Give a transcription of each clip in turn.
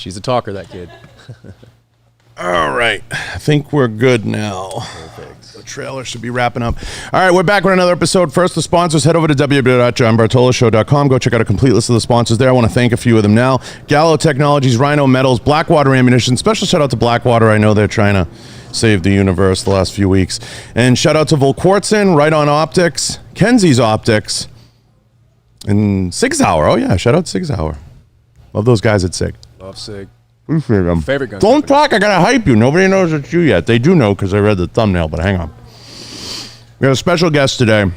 She's a talker, that kid. All right. I think we're good now. Perfect. The trailer should be wrapping up. All right, we're back with another episode. First, the sponsors. Head over to www.johnbartoloshow.com. Go check out a complete list of the sponsors there. I want to thank a few of them now. Gallo Technologies, Rhino Metals, Blackwater Ammunition. Special shout out to Blackwater. I know they're trying to save the universe the last few weeks. And shout out to Volquartsen, Right On Optics, Kenzie's Optics, and Sig Sauer. Oh, yeah, shout out Sig Sauer. Love those guys at Sig. Love Sig. Favorite gun. Don't talk. I gotta hype you. Nobody knows it's you yet. They do know because I read the thumbnail. But hang on. We have a special guest today. I'm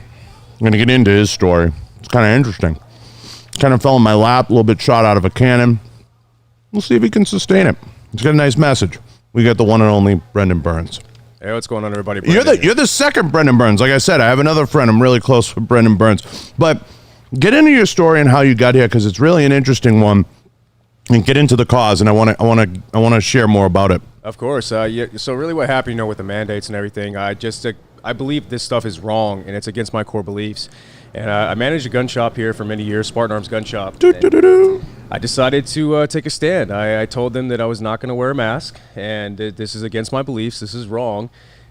gonna get into his story. It's kind of interesting. Kind of fell in my lap. A little bit shot out of a cannon. We'll see if he can sustain it. He's got a nice message. We got the one and only Brendan Burns. Hey, what's going on, everybody? You're the second Brendan Burns. Like I said, I have another friend. I'm really close with Brendan Burns. But get into your story and how you got here because it's really an interesting one. And get into the cause, and I want to share more about it. Of course. Yeah. So really, what happened, with the mandates and everything, I believe this stuff is wrong, and it's against my core beliefs. And I managed a gun shop here for many years, Spartan Arms Gun Shop. I decided to take a stand. I told them that I was not going to wear a mask, and this is against my beliefs. This is wrong.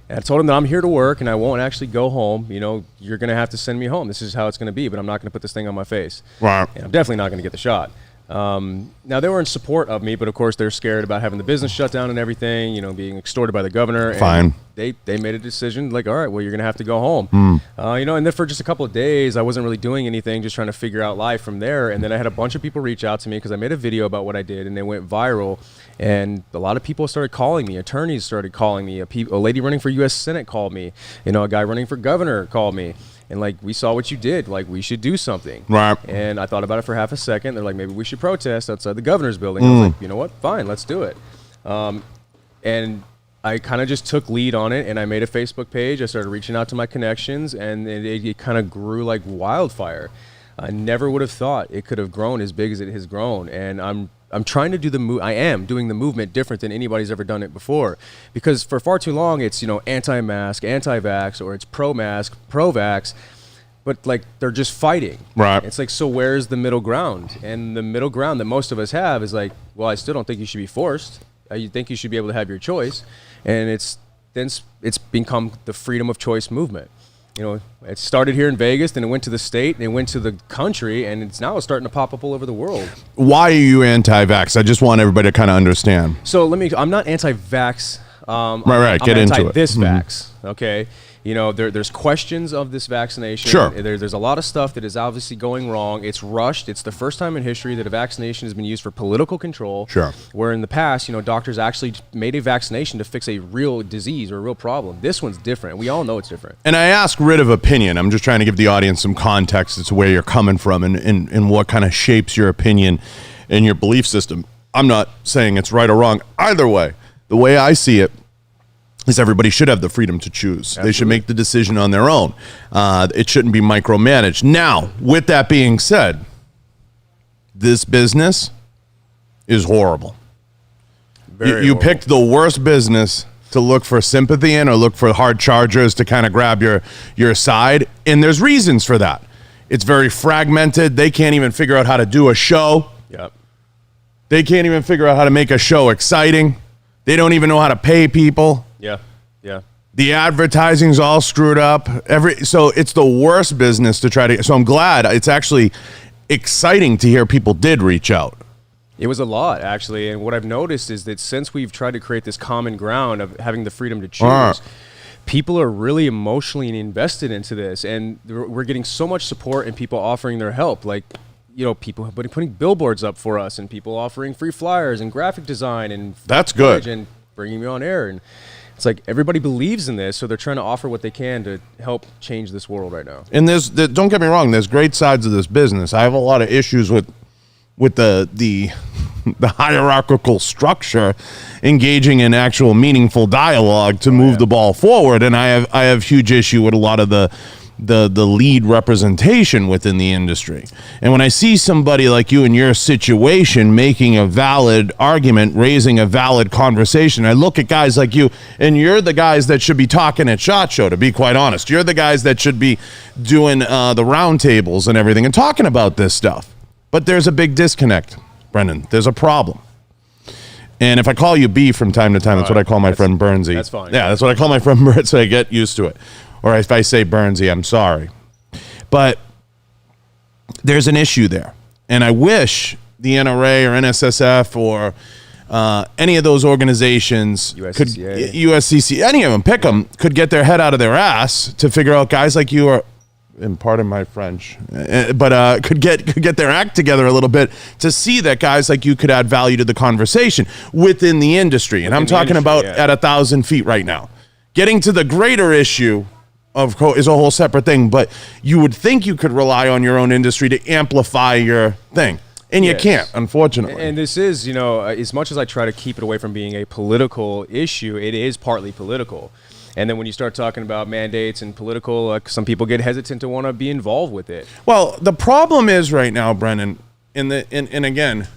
And I told them that I'm here to work, and I won't actually go home. You're going to have to send me home. This is how it's going to be, but I'm not going to put this thing on my face. Right. And I'm definitely not going to get the shot. Now they were in support of me, but of course they're scared about having the business shut down and everything, being extorted by the governor. Fine. And they made a decision like, all right, well, you're going to have to go home. And then for just a couple of days, I wasn't really doing anything, just trying to figure out life from there. And then I had a bunch of people reach out to me because I made a video about what I did and it went viral. And a lot of people started calling me. Attorneys started calling me. A lady running for U.S. Senate called me. A guy running for governor called me. And we saw what you did. We should do something. Right. And I thought about it for half a second. They're like, maybe we should protest outside the governor's building. I was like, you know what? Fine, let's do it. And I kind of just took lead on it, and I made a Facebook page. I started reaching out to my connections, and it kind of grew like wildfire. I never would have thought it could have grown as big as it has grown. And I'm trying to do I am doing the movement different than anybody's ever done it before. Because for far too long, it's, anti-mask, anti-vax, or it's pro-mask, pro-vax. But they're just fighting. Right. It's so where's the middle ground? And the middle ground that most of us have is well, I still don't think you should be forced. You think you should be able to have your choice. And it's become the freedom of choice movement. It started here in Vegas, then it went to the state, and it went to the country, and it's now starting to pop up all over the world. Why are you anti-vax? I just want everybody to kind of understand. So I'm not anti-vax. Right. Get into it. This vax, okay? There's questions of this vaccination. Sure. There's a lot of stuff that is obviously going wrong. It's rushed. It's the first time in history that a vaccination has been used for political control. Sure. Where in the past, doctors actually made a vaccination to fix a real disease or a real problem. This one's different. We all know it's different. And I ask writ of opinion. I'm just trying to give the audience some context as to where you're coming from and what kind of shapes your opinion and your belief system. I'm not saying it's right or wrong. Either way, the way I see it, is everybody should have the freedom to choose. Absolutely. They should make the decision on their own. It shouldn't be micromanaged. Now, with that being said, this business is horrible. You picked the worst business to look for sympathy in or look for hard chargers to kind of grab your side, and there's reasons for that. It's very fragmented. They can't even figure out how to do a show. Yep. They can't even figure out how to make a show exciting. They don't even know how to pay people. Yeah. The advertising's all screwed up. So it's the worst business to try to. So I'm glad. It's actually exciting to hear people did reach out. It was a lot, actually. And what I've noticed is that since we've tried to create this common ground of having the freedom to choose, people are really emotionally invested into this. And we're getting so much support and people offering their help. People putting billboards up for us and people offering free flyers and graphic design. And that's good. And bringing me on air. And it's everybody believes in this, so they're trying to offer what they can to help change this world right now. And don't get me wrong, there's great sides of this business. I have a lot of issues with the hierarchical structure engaging in actual meaningful dialogue to move the ball forward. And I have huge issue with a lot of the lead representation within the industry. And when I see somebody like you in your situation making a valid argument, raising a valid conversation, I look at guys like you, and you're the guys that should be talking at SHOT Show, to be quite honest. You're the guys that should be doing the roundtables and everything and talking about this stuff. But there's a big disconnect, Brendan. There's a problem. And if I call you B from time to time, that's what I call my friend Bernsey. That's fine. Yeah, that's what I call my friend Bernsey, so I get used to it. Or if I say Bernsey, I'm sorry. But there's an issue there. And I wish the NRA or NSSF or any of those organizations, USCCA, any of them, pick them, could get their head out of their ass to figure out guys like you are, and pardon my French, but could get their act together a little bit to see that guys like you could add value to the conversation within the industry. And I'm talking about at 1,000 feet right now. Getting to the greater issue is a whole separate thing, but you would think you could rely on your own industry to amplify your thing. And you can't, unfortunately. And this is, as much as I try to keep it away from being a political issue, it is partly political. And then when you start talking about mandates and political, some people get hesitant to want to be involved with it. Well, the problem is right now, Brennan, and again,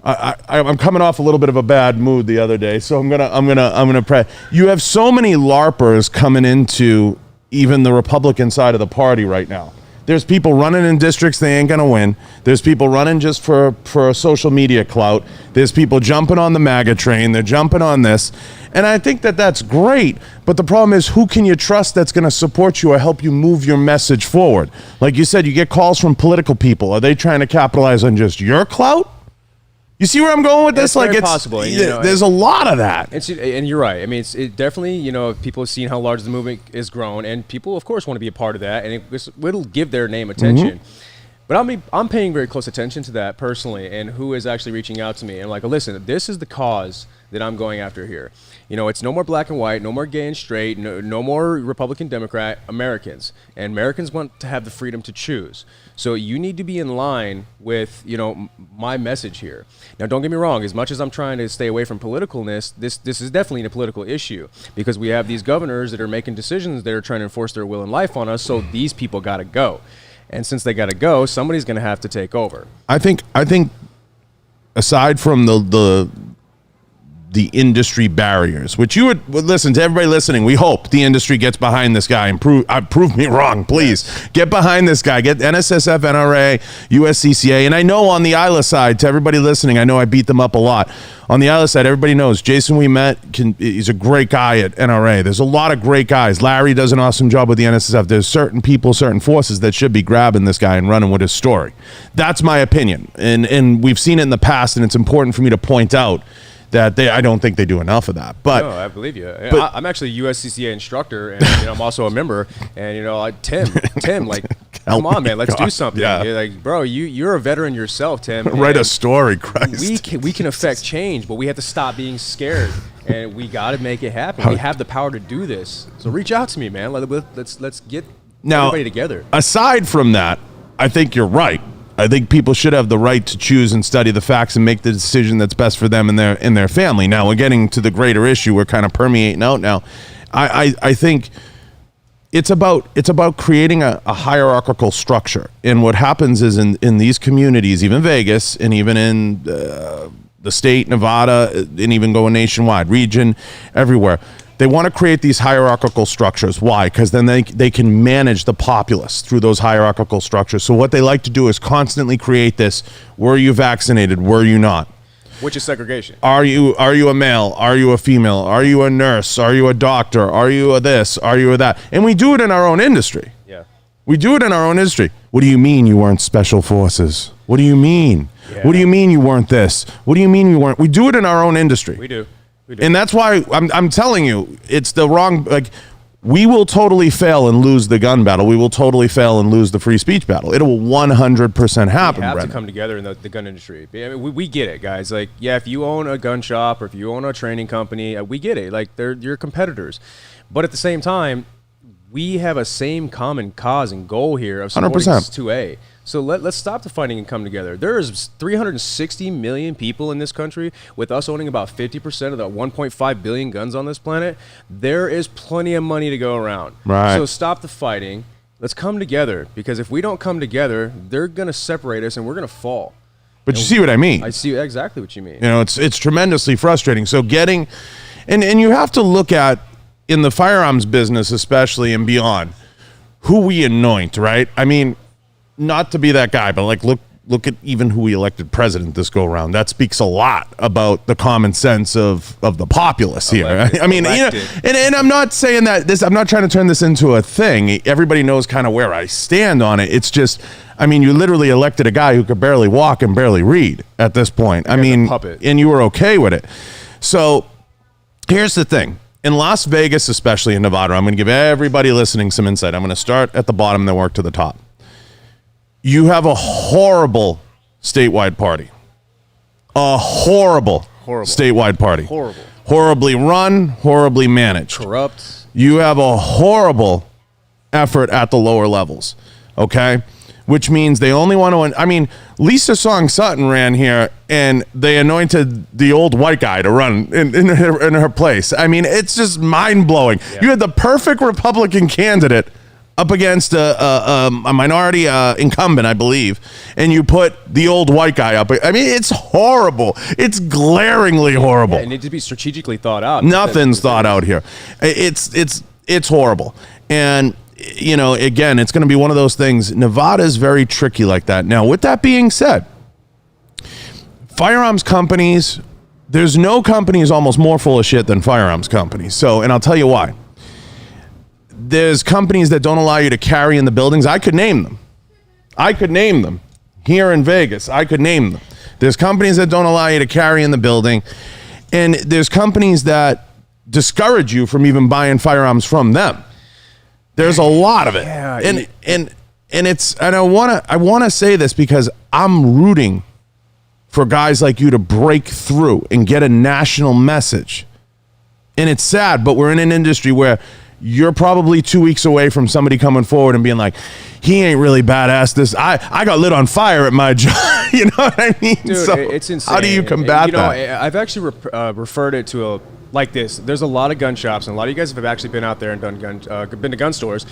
I'm coming off a little bit of a bad mood the other day, so I'm gonna pray. You have so many LARPers coming into even the Republican side of the party right now. There's people running in districts they ain't gonna win. There's people running just for social media clout. There's people jumping on the MAGA train. They're jumping on this. And I think that that's great. But the problem is, who can you trust that's gonna support you or help you move your message forward? Like you said, you get calls from political people. Are they trying to capitalize on just your clout? You see where I'm going with this? It's very possible. There's a lot of that. And you're right. I mean, it definitely, people have seen how large the movement is grown, and people, of course, want to be a part of that, and it'll give their name attention. But I'm paying very close attention to that personally, and who is actually reaching out to me. And like, listen, this is the cause that I'm going after here. It's no more black and white, no more gay and straight, no more Republican, Democrat, Americans. And Americans want to have the freedom to choose. So you need to be in line with, my message here. Now, don't get me wrong. As much as I'm trying to stay away from politicalness, this is definitely a political issue, because we have these governors that are making decisions that are trying to enforce their will and life on us. So these people got to go. And since they got to go, somebody's going to have to take over. I think aside from the industry barriers, which you would listen to everybody listening, we hope the industry gets behind this guy and prove me wrong, please. Get behind this guy. Get NSSF, NRA, USCCA. And I know on the ILA side, to everybody listening, I know I beat them up a lot. On the ILA side, everybody knows Jason we met, he's a great guy at NRA. There's a lot of great guys. Larry does an awesome job with the NSSF. There's certain people, certain forces that should be grabbing this guy and running with his story. That's my opinion. And we've seen it in the past, and it's important for me to point out that I don't think they do enough of that. But no, I believe you. I'm actually a USCCA instructor, and I'm also a member. And Tim, like, come on, man, let's do something. Yeah. You're like, bro, you're a veteran yourself, Tim. Write a story, Christ. We can affect change, but we have to stop being scared, and we got to make it happen. We have the power to do this. So reach out to me, man. Let's get everybody together. Aside from that, I think you're right. I think people should have the right to choose and study the facts and make the decision that's best for them and their family. Now, we're getting to the greater issue. We're kind of permeating out now. I think it's about creating a hierarchical structure. And what happens is in these communities, even Vegas and even in the state, Nevada, and even going nationwide, region, everywhere, they want to create these hierarchical structures. Why? Because then they can manage the populace through those hierarchical structures. So what they like to do is constantly create this: were you vaccinated? Were you not? Which is segregation. Are you a male? Are you a female? Are you a nurse? Are you a doctor? Are you a this? Are you a that? And we do it in our own industry. Yeah. We do it in our own industry. What do you mean you weren't special forces? What do you mean? Yeah. What do you mean you weren't this? What do you mean you weren't? We do it in our own industry. We do. And that's why I'm telling you, it's the wrong, like, we will totally fail and lose the gun battle. We will totally fail and lose the free speech battle. It will 100% happen, We have Brennan. to come together in the gun industry. I mean, we get it, guys. Like, yeah, if you own a gun shop or if you own a training company, we get it. Like, they're your competitors. But at the same time, we have a same common cause and goal here of supporting 2A. So let's stop the fighting and come together. There's 360 million people in this country, with us owning about 50% of the 1.5 billion guns on this planet. There is plenty of money to go around. Right. So stop the fighting. Let's come together, because if we don't come together, they're going to separate us and we're going to fall. But you see what I mean? I see exactly what you mean. It's tremendously frustrating. So getting, and you have to look at, in the firearms business especially and beyond, who we anoint, right? I mean, not to be that guy, but like, look, look at even who we elected president this go around. That speaks a lot about the common sense of the populace here. I mean, you know, and I'm not saying that I'm not trying to turn this into a thing. Everybody knows kind of where I stand on it. It's just, I mean, you literally elected a guy who could barely walk and barely read at this point. I mean, and you were okay with it. So here's the thing. In Las Vegas, especially in Nevada, I'm going to give everybody listening some insight. I'm going to start at the bottom and then work to the top. You have a horrible statewide party. A horrible statewide party. Horribly run, horribly managed. Corrupt. You have a horrible effort at the lower levels, okay? Which means they only want to, I mean, Lisa Song Sutton ran here and they anointed the old white guy to run in her place. I mean, it's just mind-blowing. Yeah. You had the perfect Republican candidate up against a minority incumbent, I believe, and you put the old white guy up. I mean, it's horrible. It's glaringly horrible. Yeah, it needs to be strategically thought out. Nothing's thought out here. It's horrible. And, you know, again, it's going to be one of those things. Nevada is very tricky like that. Now, with that being said, firearms companies, there's no company is almost more full of shit than firearms companies. So, and I'll tell you why. There's companies that don't allow you to carry in the buildings. I could name them. Here in Vegas, I could name them. There's companies that don't allow you to carry in the building. And there's companies that discourage you from even buying firearms from them. There's a lot of it. Yeah, and I want to say this because I'm rooting for guys like you to break through and get a national message. And it's sad, but we're in an industry where you're probably 2 weeks away from somebody coming forward and being like, he ain't really badass. I got lit on fire at my job. You know what I mean? Dude, so it's insane. How do you combat that? I've actually referred it to like this. There's a lot of gun shops, and a lot of you guys have actually been out there and been to gun stores,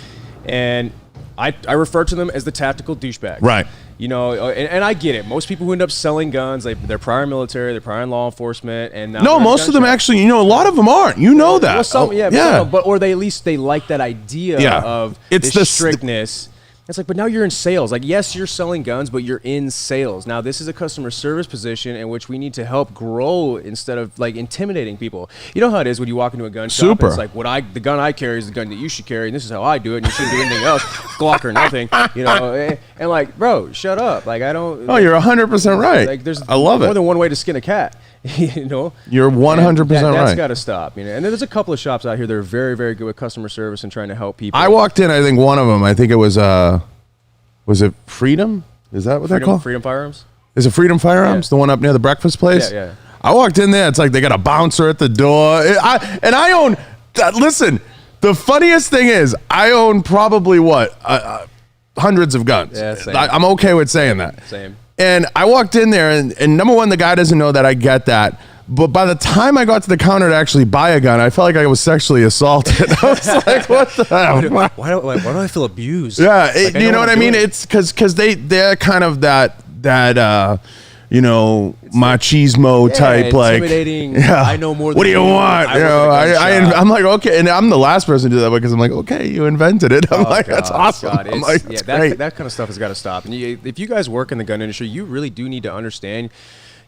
and I refer to them as the tactical douchebags. Right. You know, and I get it. Most people who end up selling guns, they're prior military, they're prior in law enforcement, and now no, most of them actually, you know, a lot of them aren't. You know that. Well, some, or they at least they like that idea of the strictness. It's like, but now you're in sales. Like, yes, you're selling guns, but you're in sales. Now, this is a customer service position in which we need to help grow instead of, like, intimidating people. You know how it is when you walk into a gun shop. It's like, the gun I carry is the gun that you should carry, and this is how I do it, and you shouldn't do anything else, Glock or nothing, you know. And like, bro, shut up. Like, I don't. Oh, you're 100% right. Like, there's I love more it. than one way to skin a cat. You know, you're 100% right. That's got to stop. You know, and there's a couple of shops out here that are very, very good with customer service and trying to help people. I walked in. I think one of them. I think it was it Freedom? Is that what they're called? Freedom Firearms. Is it Freedom Firearms? Yeah. The one up near the breakfast place? Yeah. I walked in there. It's like they got a bouncer at the door. I own. Listen, the funniest thing is I own probably hundreds of guns. Yeah, same. I'm okay with saying that. Same. And I walked in there, and number one, the guy doesn't know that I get that. But by the time I got to the counter to actually buy a gun, I felt like I was sexually assaulted. I was like, what the hell? Why do I feel abused? Yeah, you know what I mean? It's because they're kind of that you know, machismo type, like intimidating. Yeah. I know more than what do you want? You know, I'm like, okay, and I'm the last person to do that because I'm like, okay, you invented it. I'm like, that's awesome. I'm like, that's great. That kind of stuff has got to stop. And if you guys work in the gun industry, you really do need to understand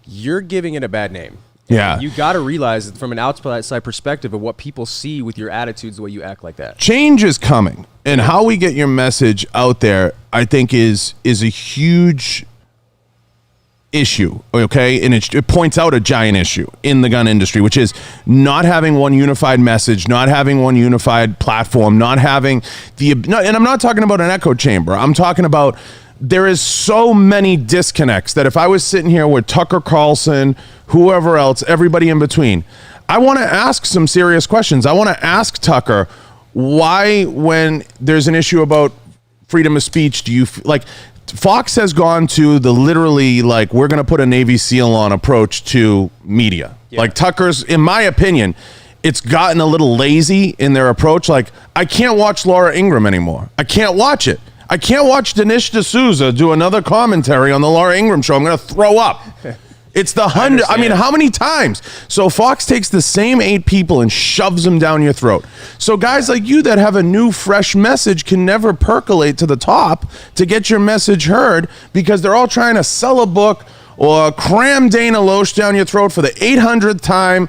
you're giving it a bad name. Yeah. You got to realize that from an outside perspective of what people see with your attitudes, the way you act like that. Change is coming. And how we get your message out there, I think, is a huge issue, okay? And it points out a giant issue in the gun industry, which is not having one unified message, not having one unified platform, not having and I'm not talking about an echo chamber. I'm talking about there is so many disconnects that if I was sitting here with Tucker Carlson, whoever else, everybody in between, I want to ask some serious questions. I want to ask Tucker, why, when there's an issue about freedom of speech, do you like Fox has gone to the literally like, we're going to put a Navy SEAL on approach to media. Yeah. Like Tucker's, in my opinion, it's gotten a little lazy in their approach. Like, I can't watch Laura Ingraham anymore. I can't watch it. I can't watch Dinesh D'Souza do another commentary on the Laura Ingraham show. I'm going to throw up. It's the 100. I mean, how many times? So Fox takes the same 8 people and shoves them down your throat. So guys like you that have a new, fresh message can never percolate to the top to get your message heard because they're all trying to sell a book or cram Dana Loesch down your throat for the 800th time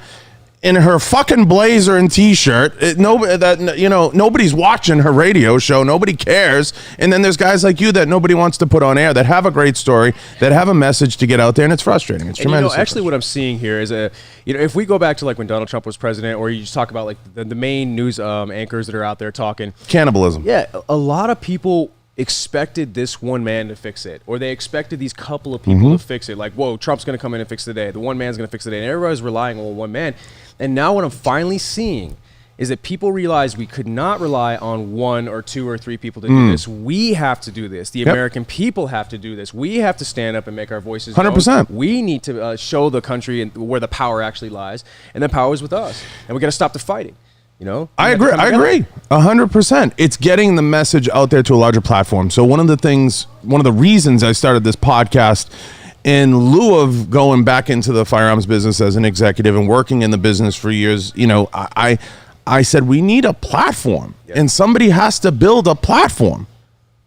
in her fucking blazer and t-shirt. Nobody's watching her radio show. Nobody cares. And then there's guys like you that nobody wants to put on air that have a great story, that have a message to get out there, and it's frustrating. It's tremendous. Actually, what I'm seeing here is if we go back to like when Donald Trump was president, or you just talk about like the main news anchors that are out there talking cannibalism. Yeah, a lot of people expected this one man to fix it, or they expected these couple of people to fix it. Like, whoa, Trump's going to come in and fix the day. The one man's going to fix the day. And everybody's relying on one man. And now what I'm finally seeing is that people realize we could not rely on 1 or 2 or 3 people to do this. We have to do this. The American people have to do this. We have to stand up and make our voices 100%. known. We need to show the country where the power actually lies. And the power is with us. And we got to stop the fighting. I agree 100%. It's getting the message out there to a larger platform. So one of the reasons I started this podcast, in lieu of going back into the firearms business as an executive and working in the business for years, I said we need a platform, and somebody has to build a platform.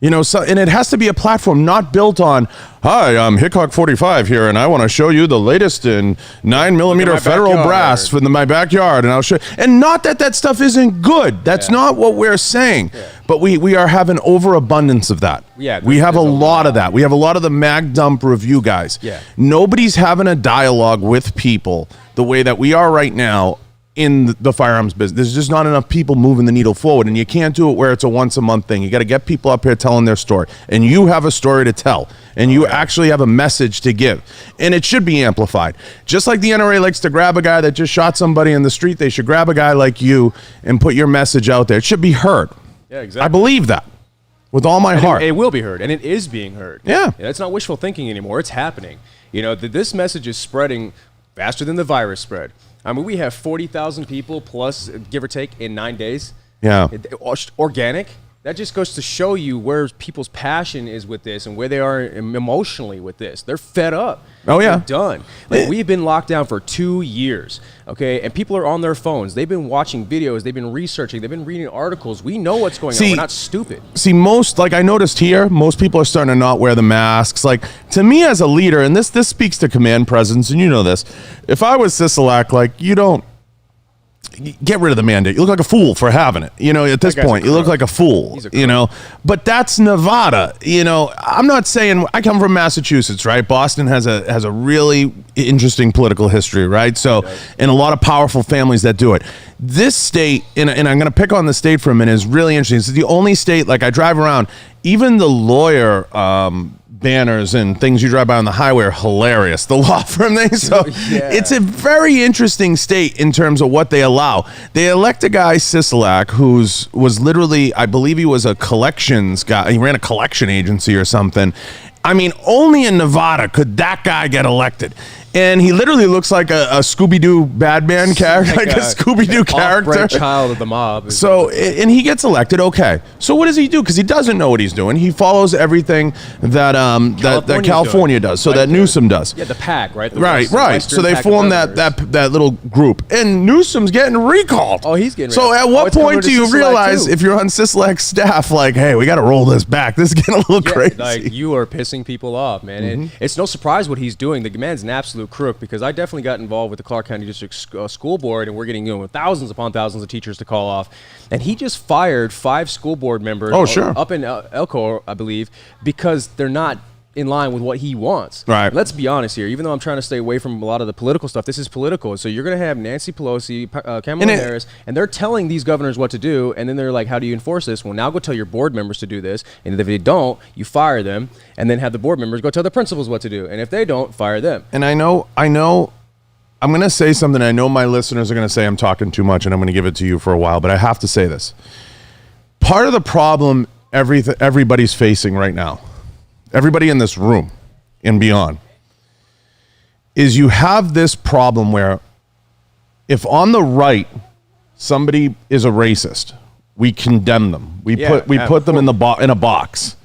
And it has to be a platform not built on, hi, I'm Hickok 45 here, and I want to show you the latest in 9mm federal brass from my backyard, and I'll show you. And not that stuff isn't good. That's not what we're saying. Yeah. But we are having overabundance of that. Yeah, we have a lot of that. We have a lot of the mag dump review guys. Yeah. Nobody's having a dialogue with people the way that we are right now in the firearms business. There's just not enough people moving the needle forward, and you can't do it where it's a once a month thing. You got to get people up here telling their story, and you have a story to tell, and you actually have a message to give, and it should be amplified. Just like the NRA likes to grab a guy that just shot somebody in the street, they should grab a guy like you and put your message out there. It should be heard. Yeah, exactly. I believe that with all my heart. It will be heard, and it is being heard. Yeah. It's not wishful thinking anymore. It's happening. This message is spreading faster than the virus spread. I mean, we have 40,000 people plus, give or take, in 9 days. Yeah. Organic. That just goes to show you where people's passion is with this and where they are emotionally with this. They're fed up. Oh, yeah. They're done. Like, we've been locked down for 2 years, okay? And people are on their phones. They've been watching videos. They've been researching. They've been reading articles. We know what's going on. We're not stupid. See, I noticed here, most people are starting to not wear the masks. Like, to me as a leader, and this speaks to command presence, and you know this, if I was Sisolak, like, you don't, get rid of the mandate. You look like a fool for having it. At this point, you look like a fool, but that's Nevada. I'm not saying, I come from Massachusetts, right? Boston has a really interesting political history, right? So, and a lot of powerful families that do it. This state, and I'm going to pick on the state for a minute, is really interesting. It's the only state, like I drive around, even the lawyer, banners and things you drive by on the highway are hilarious. The law firm thing. So it's a very interesting state in terms of what they allow. They elect a guy, Sisolak, was literally, I believe he was a collections guy. He ran a collection agency or something. I mean, only in Nevada could that guy get elected. And he literally looks like a Scooby-Doo bad man character, like a Scooby-Doo character. Child of the mob. So, and he gets elected, okay. So what does he do? Because he doesn't know what he's doing. He follows everything that California does, so that Newsom does. Yeah, the PAC, right? Right. So they form that little group. And Newsom's getting recalled. Oh, he's getting recalled. So at what point do you realize, if you're on Sisolak's staff, like, hey, we got to roll this back. This is getting a little crazy. Like, you are pissing people off, man. And it's no surprise what he's doing. The man's an absolute crook, because I definitely got involved with the Clark County District School Board, and we're getting thousands upon thousands of teachers to call off. And he just fired 5 school board members up in Elko, I believe, because they're not in line with what he wants. Right. Let's be honest here. Even though I'm trying to stay away from a lot of the political stuff, this is political. So you're going to have Nancy Pelosi, Kamala Harris, and they're telling these governors what to do, and then they're like, how do you enforce this? Well, now go tell your board members to do this, and if they don't, you fire them, and then have the board members go tell the principals what to do, and if they don't, fire them. And I know, I'm going to say something. I know my listeners are going to say I'm talking too much, and I'm going to give it to you for a while, but I have to say this. Part of the problem everybody's facing right now, everybody in this room and beyond, is you have this problem where if on the right somebody is a racist, we condemn them. We put them in a box,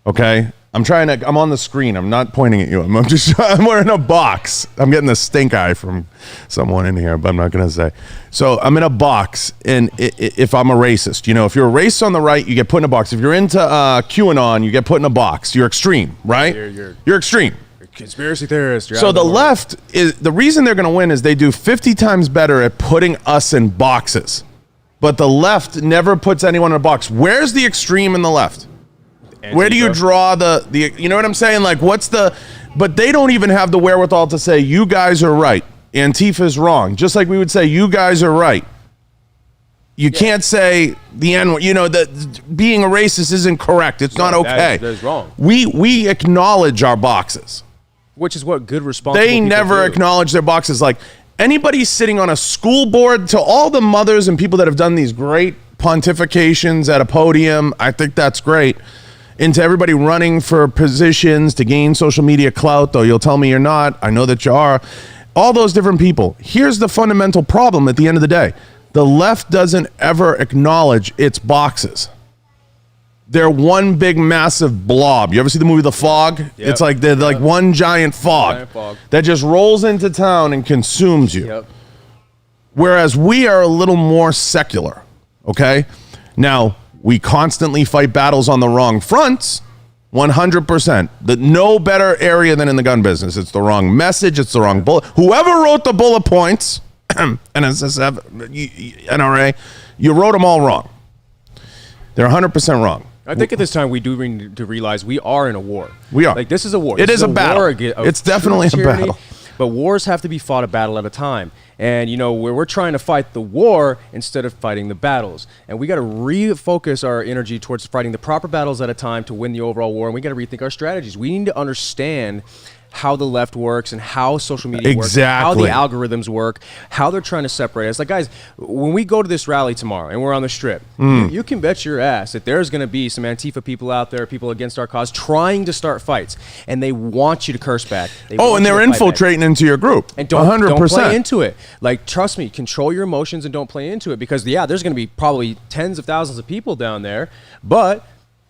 okay? I'm on the screen. I'm not pointing at you. I'm wearing a box. I'm getting the stink eye from someone in here, but I'm not going to say. So I'm in a box, and if I'm a racist, if you're a racist on the right, you get put in a box. If you're into QAnon, you get put in a box. You're extreme, right? You're extreme. Conspiracy theorist. So the left, the reason they're going to win is they do 50 times better at putting us in boxes. But the left never puts anyone in a box. Where's the extreme in the left? Antifa. Where do you draw the you know what I'm saying? Like, but they don't even have the wherewithal to say, you guys are right. Antifa's wrong. Just like we would say, you guys are right. You can't say the N word. That being a racist isn't correct. It's not okay. That is wrong. We acknowledge our boxes. Which is what good responsible They never acknowledge their boxes. Like, anybody sitting on a school board, to all the mothers and people that have done these great pontifications at a podium, I think that's great. And to everybody running for positions to gain social media clout, though you'll tell me you're not, I know that you are, all those different people. Here's the fundamental problem at the end of the day. The left doesn't ever acknowledge its boxes. They're one big massive blob. You ever see the movie The Fog? Yep. It's like they're like one giant fog that just rolls into town and consumes you. Yep. Whereas we are a little more secular, okay? Now, we constantly fight battles on the wrong fronts, 100%. No better area than in the gun business. It's the wrong message. It's the wrong bullet. Whoever wrote the bullet points, NRA, you wrote them all wrong. They're 100% wrong. I think at this time we do need to realize we are in a war. We are. Like, this is a war. It is a battle. It's definitely a battle. But wars have to be fought a battle at a time. And, we're trying to fight the war instead of fighting the battles. And we got to refocus our energy towards fighting the proper battles at a time to win the overall war. And we got to rethink our strategies. We need to understand how the left works and how social media works, how the algorithms work, how they're trying to separate us. Like, guys, when we go to this rally tomorrow and we're on the strip, you can bet your ass that there's going to be some Antifa people out there, people against our cause, trying to start fights, and they want you to curse back. And they're infiltrating into your group. And don't play into it. Like, trust me, control your emotions and don't play into it, because there's going to be probably tens of thousands of people down there, but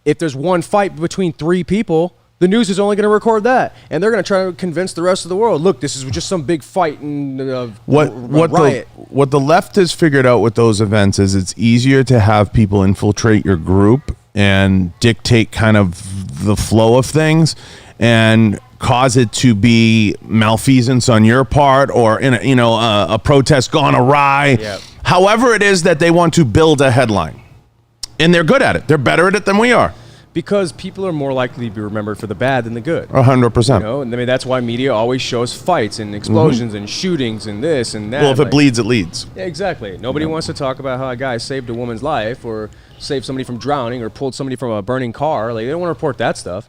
if there's one fight between three people, the news is only going to record that, and they're going to try to convince the rest of the world, look, this is just some big fight and riot. What the left has figured out with those events is it's easier to have people infiltrate your group and dictate kind of the flow of things and cause it to be malfeasance on your part, or a protest gone awry. Yep. However it is that they want to build a headline, and they're good at it. They're better at it than we are. Because people are more likely to be remembered for the bad than the good. 100%. And that's why media always shows fights and explosions and shootings and this and that. Well, if it bleeds, it leads. Yeah, exactly. Nobody wants to talk about how a guy saved a woman's life or saved somebody from drowning or pulled somebody from a burning car. Like, they don't want to report that stuff.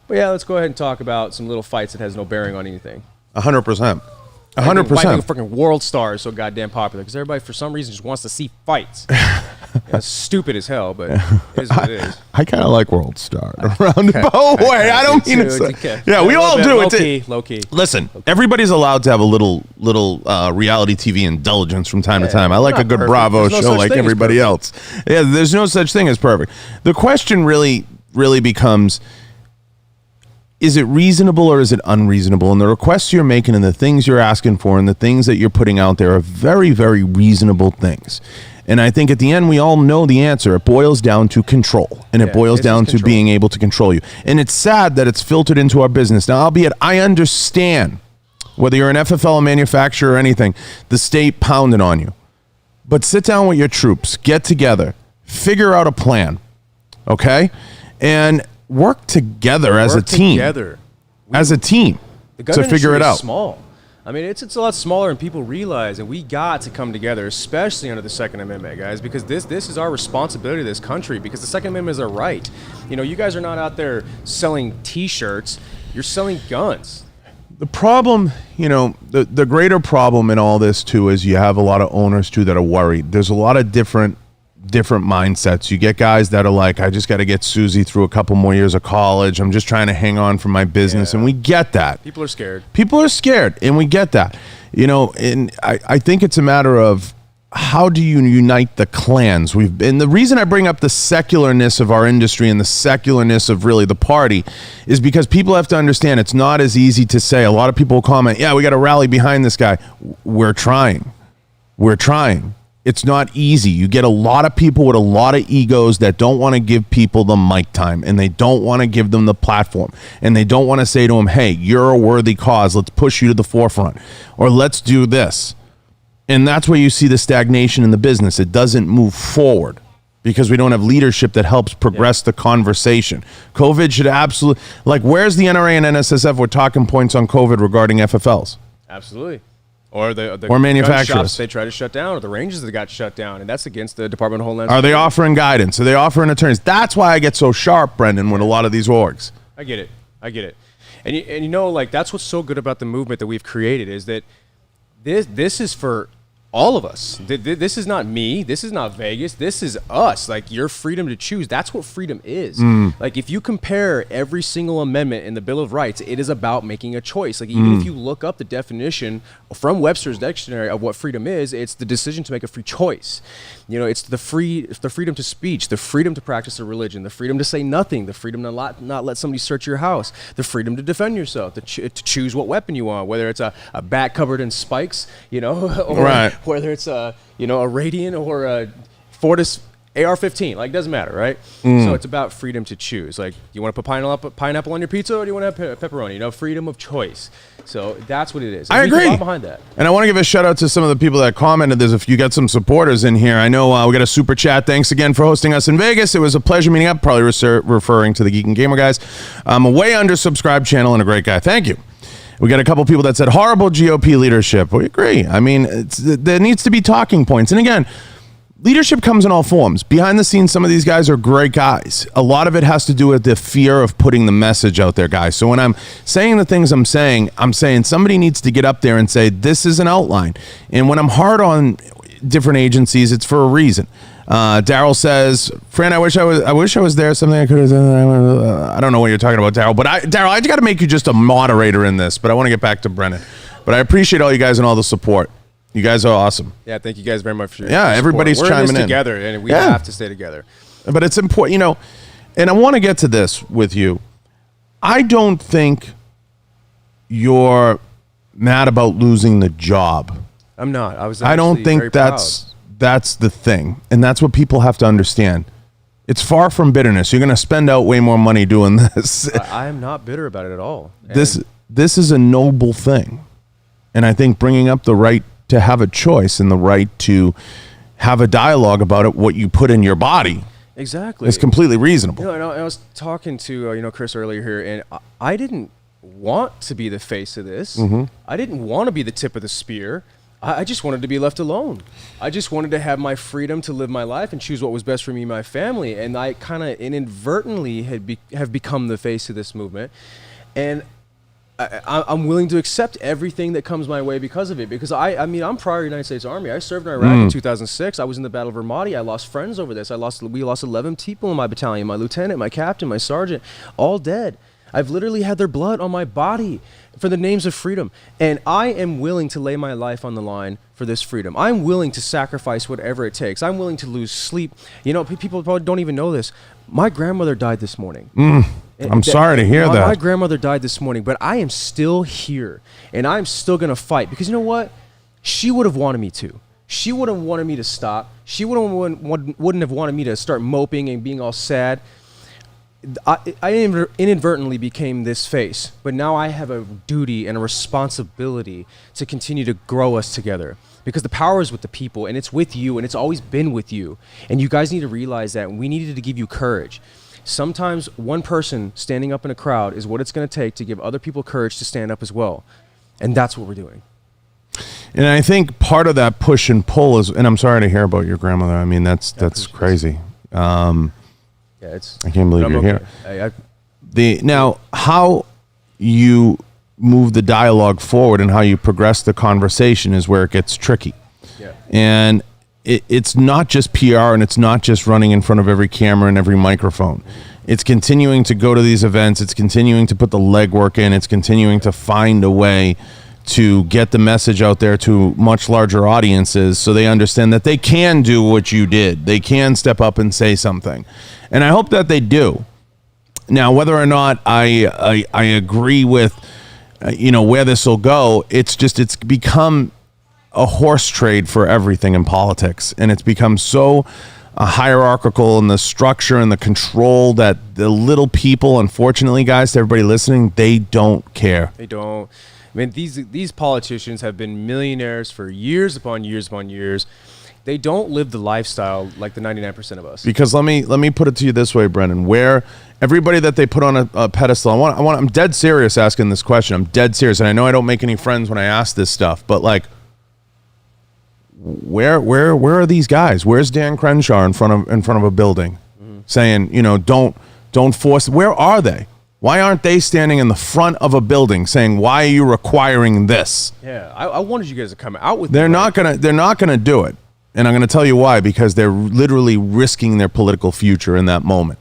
But yeah, let's go ahead and talk about some little fights that has no bearing on anything. 100%. 100%. Why being a freaking world star is so goddamn popular? Because everybody, for some reason, just wants to see fights. It's stupid as hell, but it is what it is. I kind of like World Star around both way. I don't mean it. Yeah, we all do. Low key. Listen, everybody's allowed to have a little reality TV indulgence from time to time. I like a good Bravo show like everybody else. Yeah, there's no such thing as perfect. The question really becomes, is it reasonable or is it unreasonable? And the requests you're making and the things you're asking for and the things that you're putting out there are very, very reasonable things. And I think at the end, we all know the answer. It boils down to control, and it boils down to being able to control you. And it's sad that it's filtered into our business. Now, albeit I understand, whether you're an FFL, a manufacturer, or anything, the state pounding on you. But sit down with your troops, get together, figure out a plan, okay? And work together as a team. As a team to figure it out. Small. I mean, it's a lot smaller than people realize, and we got to come together, especially under the Second Amendment, guys, because this is our responsibility to this country, because the Second Amendment is our right. You guys are not out there selling T-shirts. You're selling guns. The problem, the greater problem in all this, too, is you have a lot of owners, too, that are worried. There's a lot of different mindsets. You get guys that are like, I just got to get Susie through a couple more years of college. I'm just trying to hang on for my business. And we get that. People are scared. And we get that. And I think it's a matter of how do you unite the clans? And the reason I bring up the secularness of our industry and the secularness of really the party is because people have to understand it's not as easy to say. A lot of people will comment, yeah, we got to rally behind this guy. We're trying. It's not easy. You get a lot of people with a lot of egos that don't want to give people the mic time, and they don't want to give them the platform, and they don't want to say to them, hey, you're a worthy cause. Let's push you to the forefront, or let's do this. And that's where you see the stagnation in the business. It doesn't move forward because we don't have leadership that helps progress the conversation. COVID should absolutely, like, where's the NRA and NSSF with talking points on COVID regarding FFLs? Absolutely. Or the or manufacturers shops they try to shut down, or the ranges that got shut down, and that's against the Department of Homeland Security. Are Security. they offering guidance? Are they offering attorneys? That's why I get so sharp, Brendan, with a lot of these orgs. I get it. And you know, like, that's what's so good about the movement that we've created is that this is for all of us. This is not me. This is not Vegas. This is us. Like, your freedom to choose. That's what freedom is. Like, if you compare every single amendment in the Bill of Rights, it is about making a choice. Like, even if you look up the definition from Webster's dictionary of what freedom is, it's the decision to make a free choice. You know, it's the freedom to speech, the freedom to practice a religion, the freedom to say nothing, the freedom to not let somebody search your house, the freedom to defend yourself, to choose what weapon you want, whether it's a bat covered in spikes, you know, or whether it's a Radian or a Fortis AR-15, like, it doesn't matter, right? So it's about freedom to choose. Like, you want to put pineapple on your pizza, or do you want to have pepperoni? You know, freedom of choice. So that's what it is. I agree. Behind that. And I want to give a shout out to some of the people that commented. There's you got some supporters in here. I know we got a super chat. Thanks again for hosting us in Vegas. It was a pleasure meeting up. Probably referring to the Geek and Gamer guys. A way undersubscribed channel and a great guy. Thank you. We got a couple people that said horrible GOP leadership. We agree. I mean, there needs to be talking points. And again, leadership comes in all forms. Behind the scenes, some of these guys are great guys. A lot of it has to do with the fear of putting the message out there, guys. So when I'm saying the things I'm saying somebody needs to get up there and say, this is an outline. And when I'm hard on different agencies, it's for a reason. Daryl says, Fran, I wish I was there. Something I could have done. I don't know what you're talking about, Daryl. But Daryl, I got to make you just a moderator in this. But I want to get back to Brennan. But I appreciate all you guys and all the support. You guys are awesome. Yeah, thank you guys very much for your everybody's support. chiming in. We're in together, and we have to stay together. But it's important, you know, and I want to get to this with you. I don't think you're mad about losing the job. I'm not. I don't think that's the thing. And that's what people have to understand. It's far from bitterness. You're going to spend out way more money doing this. I am not bitter about it at all. This is a noble thing. And I think bringing up the right to have a choice and the right to have a dialogue about it, what you put in your body, exactly, is completely reasonable. You know, and I was talking to Chris earlier here, and I didn't want to be the face of this. I didn't want to be the tip of the spear. I just wanted to be left alone. I just wanted to have my freedom to live my life and choose what was best for me and my family. And I kind of inadvertently have become the face of this movement. And I'm willing to accept everything that comes my way because of it. Because I'm prior United States Army. I served in Iraq in 2006. I was in the Battle of Ramadi. I lost friends over this. We lost 11 people in my battalion. My lieutenant, my captain, my sergeant, all dead. I've literally had their blood on my body for the names of freedom. And I am willing to lay my life on the line for this freedom. I'm willing to sacrifice whatever it takes. I'm willing to lose sleep. You know, people probably don't even know this. My grandmother died this morning. I'm sorry to hear that. My grandmother died this morning, but I am still here. And I'm still going to fight. Because you know what? She would have wanted me to. She would have wanted me to stop. She wouldn't have wanted me to start moping and being all sad. I inadvertently became this face, but now I have a duty and a responsibility to continue to grow us together, because the power is with the people, and it's with you, and it's always been with you. And you guys need to realize that. We needed to give you courage. Sometimes one person standing up in a crowd is what it's going to take to give other people courage to stand up as well. And that's what we're doing. And I think part of that push and pull is, and I'm sorry to hear about your grandmother. I mean, that's crazy. Yeah, I can't believe you're okay. here. Now, how you move the dialogue forward and how you progress the conversation is where it gets tricky. Yeah. And it's not just PR, and it's not just running in front of every camera and every microphone. It's continuing to go to these events. It's continuing to put the legwork in. It's continuing to find a way to get the message out there to much larger audiences so they understand that they can do what you did. They can step up and say something. And I hope that they do. Now, whether or not I agree with, where this will go, it's become a horse trade for everything in politics. And it's become so hierarchical in the structure and the control that the little people, unfortunately, guys, to everybody listening, they don't care. They don't. I mean, these politicians have been millionaires for years upon years upon years. They don't live the lifestyle like the 99% of us. Because let me put it to you this way, Brendan. Where everybody that they put on a pedestal, I'm dead serious asking this question. I'm dead serious, and I know I don't make any friends when I ask this stuff. But like, where are these guys? Where's Dan Crenshaw in front of a building, saying, don't force? Where are they? Why aren't they standing in the front of a building saying, why are you requiring this? Yeah, I wanted you guys to come out with. They're not gonna do it, and I'm gonna tell you why. Because they're literally risking their political future in that moment,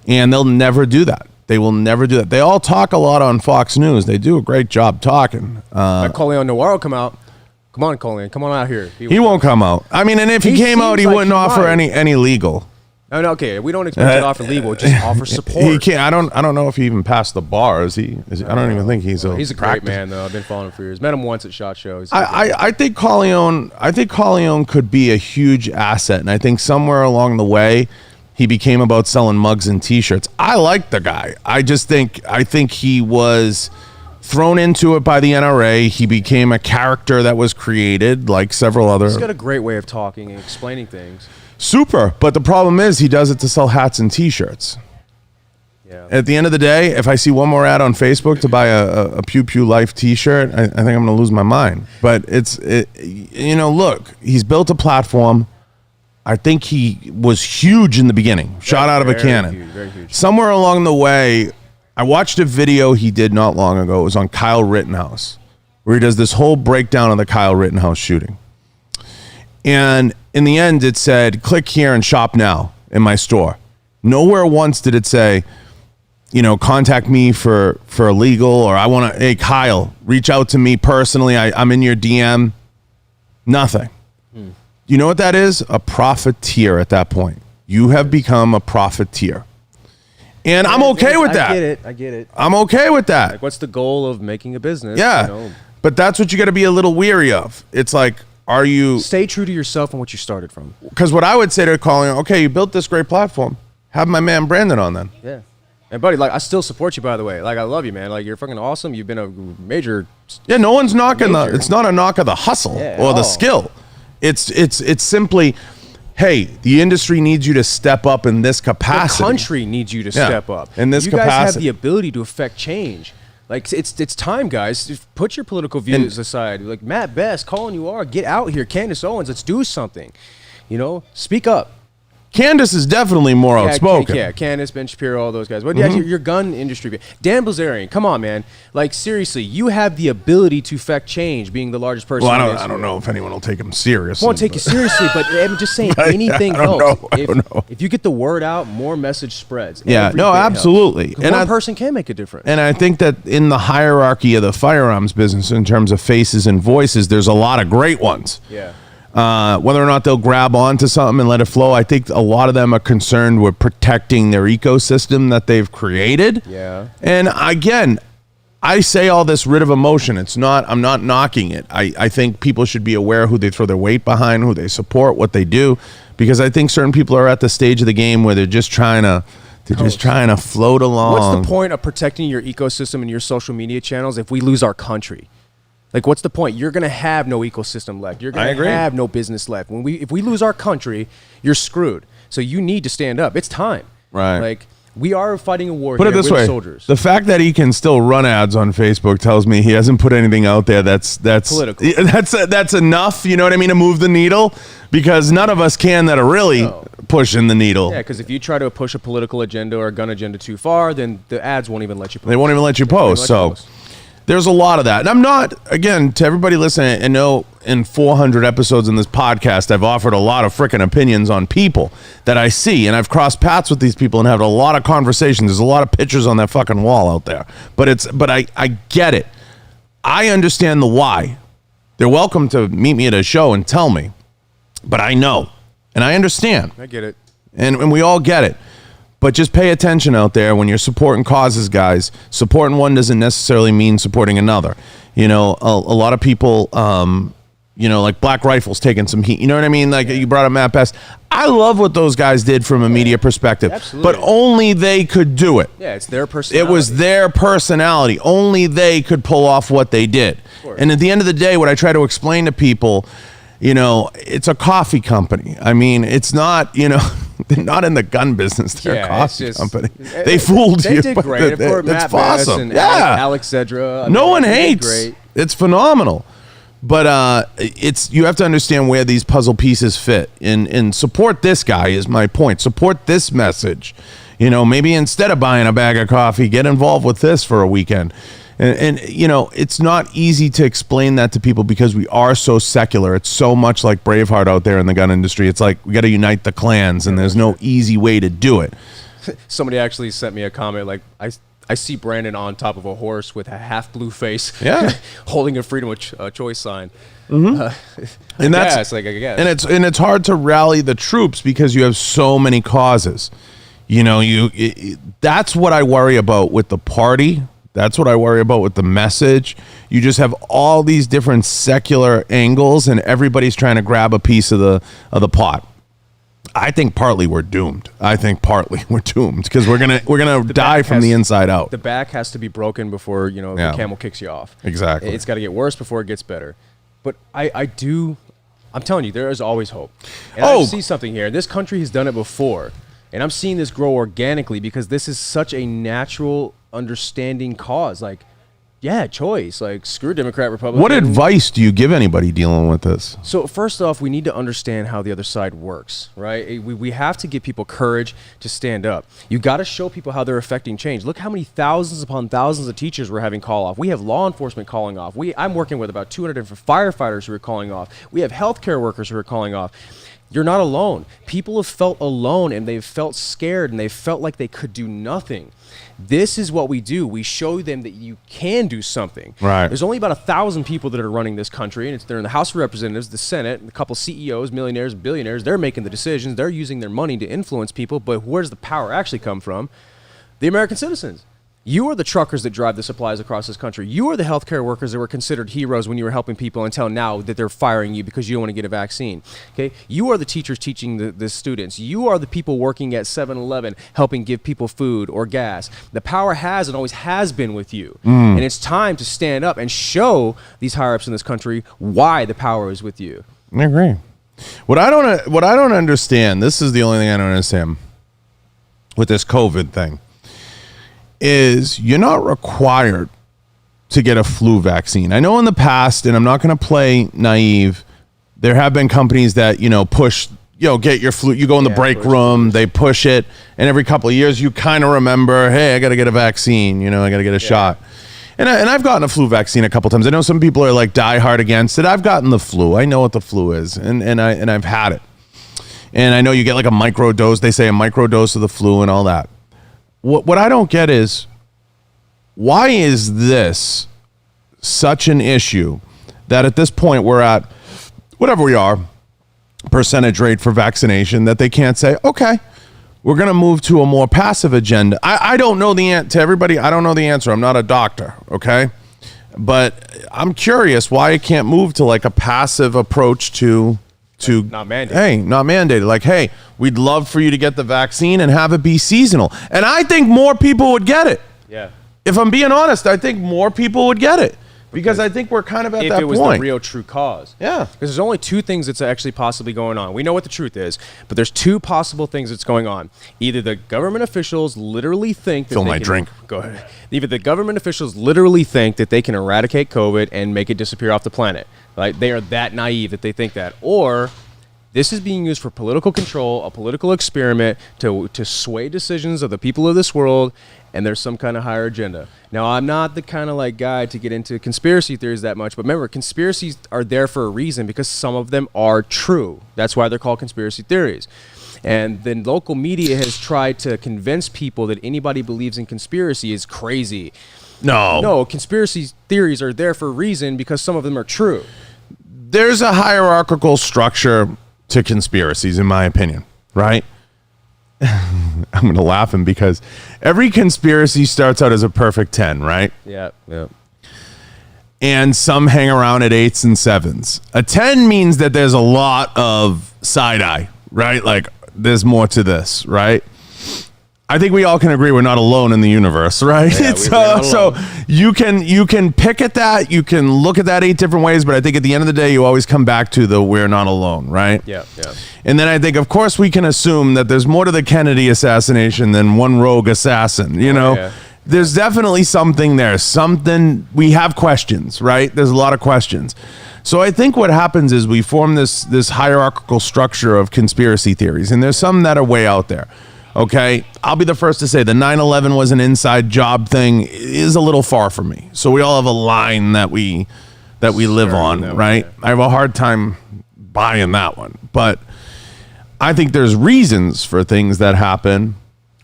and they'll never do that. They will never do that. They all talk a lot on Fox News. They do a great job talking. Colion Noir will come out. Come on, Colion, come on out here. He won't come out. I mean, and if he came out, he wouldn't offer any legal. No, okay. We don't expect to offer legal. Just offer support. He can't. I don't know if he even passed the bar. Is he? I don't even think he's a. He's a great man, though. I've been following him for years. Met him once at SHOT Show. I think Colion could be a huge asset, and I think somewhere along the way, he became about selling mugs and T-shirts. I like the guy. I think he was thrown into it by the NRA. He became a character that was created, like several other. He's got a great way of talking and explaining things. Super, but the problem is he does it to sell hats and T-shirts. Yeah. At the end of the day, if I see one more ad on Facebook to buy a Pew Pew Life T-shirt, I think I'm going to lose my mind. But look, he's built a platform. I think he was huge in the beginning, shot out of a cannon. Huge, very huge. Somewhere along the way, I watched a video he did not long ago. It was on Kyle Rittenhouse, where he does this whole breakdown of the Kyle Rittenhouse shooting. And in the end, it said, click here and shop now in my store. Nowhere once did it say, contact me for legal, or I want to, hey, Kyle, reach out to me personally. I'm in your DM. Nothing. You know what that is? A profiteer at that point. You have become a profiteer. And I'm okay with that. I get it. I'm okay with that. Like, what's the goal of making a business? Yeah. But that's what you got to be a little weary of. It's like, are you... Stay true to yourself and what you started from. Because what I would say to Colion, okay, you built this great platform. Have my man Brandon on then. Yeah. And buddy, like, I still support you, by the way. Like, I love you, man. Like, you're fucking awesome. You've been a major... Yeah, no one's knocking it's not a knock of the hustle or the skill. It's simply, hey, the industry needs you to step up in this capacity. The country needs you to step up. In this capacity. You guys have the ability to affect change. Like, it's time, guys. Just put your political views aside. Like, Matt Best, Colin, you are. Get out here. Candace Owens, let's do something. Speak up. Candace is definitely more outspoken. Yeah, Candace, Ben Shapiro, all those guys. But yeah, your gun industry. Dan Bilzerian, come on, man. Like, seriously, you have the ability to affect change, being the largest person. Well, I don't know if anyone will take him seriously. Won't take you seriously, but I'm just saying anything helps. If you get the word out, more message spreads. Yeah, no, absolutely. And one person can make a difference. And I think that in the hierarchy of the firearms business, in terms of faces and voices, there's a lot of great ones. Yeah. Whether or not they'll grab onto something and let it flow, I think a lot of them are concerned with protecting their ecosystem that they've created. Yeah. And again, I say all this rid of emotion. I'm not knocking it. I think people should be aware who they throw their weight behind, who they support, what they do, because I think certain people are at the stage of the game where they're just trying to float along. What's the point of protecting your ecosystem and your social media channels if we lose our country? Like, what's the point? You're going to have no ecosystem left. You're going to have no business left. If we lose our country, you're screwed. So you need to stand up. It's time. Right. Like, we are fighting a war Put here. it this way. Soldiers. The fact that he can still run ads on Facebook tells me he hasn't put anything out there that's political. That's enough, you know what I mean, to move the needle, because none of us can that are really pushing the needle. Yeah, because if you try to push a political agenda or a gun agenda too far, then the ads won't even let you post. They won't even let you post. There's a lot of that. And I'm not, again, to everybody listening, and know in 400 episodes in this podcast, I've offered a lot of freaking opinions on people that I see. And I've crossed paths with these people and had a lot of conversations. There's a lot of pictures on that fucking wall out there. But I get it. I understand the why. They're welcome to meet me at a show and tell me. But I know, and I understand. I get it. And we all get it. But just pay attention out there when you're supporting causes, guys. Supporting one doesn't necessarily mean supporting another. You know, a lot of people, you know, like Black Rifle's taking some heat. You know what I mean? Like you brought up Matt Best. I love what those guys did from a media perspective. Absolutely. But only they could do it. Yeah, it's their personality. It was their personality. Only they could pull off what they did. And at the end of the day, what I try to explain to people, you know, it's a coffee company. I mean, it's not, you know, they're not in the gun business. They're a coffee company. They fooled you. They did great. For Matt Best and Alex Zedra. No one hates. It's phenomenal. But it's you have to understand where these puzzle pieces fit. And support this guy is my point. Support this message. You know, maybe instead of buying a bag of coffee, get involved with this for a weekend. And you know, it's not easy to explain that to people because we are so secular. It's so much like Braveheart out there in the gun industry. It's like we got to unite the clans, and there's no easy way to do it. Somebody actually sent me a comment like, I see Brandon on top of a horse with a half blue face, holding a freedom of choice sign. Mm-hmm. And that's like I guess, and it's hard to rally the troops because you have so many causes. You know, that's what I worry about with the party. That's what I worry about with the message. You just have all these different secular angles, and everybody's trying to grab a piece of the pot. I think partly we're doomed. Because we're gonna die from the inside out. The back has to be broken before the camel kicks you off. Exactly. It's got to get worse before it gets better. But I'm telling you, there is always hope. And I see something here. This country has done it before, and I'm seeing this grow organically because this is such a natural, understanding cause. Like, yeah, choice. Like, screw Democrat, Republican. What advice do you give anybody dealing with this? So first off, we need to understand how the other side works, right? We have to give people courage to stand up. You got to show people how they're affecting change. Look how many thousands upon thousands of teachers we're having call off. We have law enforcement calling off. I'm working with about 200 different firefighters who are calling off. We have healthcare workers who are calling off. You're not alone. People have felt alone, and they've felt scared, and they felt like they could do nothing. This is what we do. We show them that you can do something. Right. There's only about 1,000 people that are running this country, and they're in the House of Representatives, the Senate, and a couple CEOs, millionaires, and billionaires. They're making the decisions. They're using their money to influence people, but where does the power actually come from? The American citizens. You are the truckers that drive the supplies across this country. You are the healthcare workers that were considered heroes when you were helping people until now that they're firing you because you don't want to get a vaccine. Okay? You are the teachers teaching the students. You are the people working at 7-Eleven helping give people food or gas. The power has and always has been with you. And it's time to stand up and show these higher-ups in this country why the power is with you. I agree. What I don't understand, this is the only thing I don't understand with this COVID thing, is you're not required to get a flu vaccine. I know in the past, and I'm not going to play naive, there have been companies that, push, get your flu. You go in the break room, they push it. And every couple of years, you kind of remember, hey, I got to get a vaccine. I got to get a shot. And I've gotten a flu vaccine a couple times. I know some people are like diehard against it. I've gotten the flu. I know what the flu is, and I've had it. And I know you get like a micro dose. They say a micro dose of the flu and all that. What I don't get is, why is this such an issue that at this point we're at, whatever we are, percentage rate for vaccination, that they can't say, okay, we're going to move to a more passive agenda. I don't know the answer to everybody. I don't know the answer. I'm not a doctor, okay? But I'm curious why it can't move to like a passive approach to not mandated. Hey, not mandated. Like, hey, we'd love for you to get the vaccine and have it be seasonal. And I think more people would get it. Yeah. If I'm being honest, I think more people would get it. Because I think we're kind of at that point. If it was the real true cause. Yeah. Because there's only two things that's actually possibly going on. We know what the truth is, but there's two possible things that's going on. Either the government officials literally think that Go ahead. Either the government officials literally think that they can eradicate COVID and make it disappear off the planet. Like, they are that naive that they think that. Or this is being used for political control, a political experiment to sway decisions of the people of this world, and there's some kind of higher agenda. Now, I'm not the kind of guy to get into conspiracy theories that much, but remember, conspiracies are there for a reason because some of them are true. That's why they're called conspiracy theories. And then local media has tried to convince people that anybody believes in conspiracy is crazy. No, conspiracy theories are there for a reason because some of them are true. There's a hierarchical structure to conspiracies, in my opinion, right? I'm going to laugh because every conspiracy starts out as a perfect 10, right? Yeah. And some hang around at 8s and 7s. A 10 means that there's a lot of side eye, right? Like there's more to this, right? I think we all can agree we're not alone in the universe, right? Yeah, so you can pick at that, you can look at that 8 different ways, but I think at the end of the day, you always come back to the we're not alone, right? Yeah. And then I think, of course, we can assume that there's more to the Kennedy assassination than one rogue assassin, you know? Yeah. There's definitely something there. We have questions, right? There's a lot of questions. So I think what happens is we form this hierarchical structure of conspiracy theories, and there's some that are way out there. Okay, I'll be the first to say the 9/11 was an inside job thing is a little far from me. So we all have a line that we live on, right? I have a hard time buying that one, but I think there's reasons for things that happen.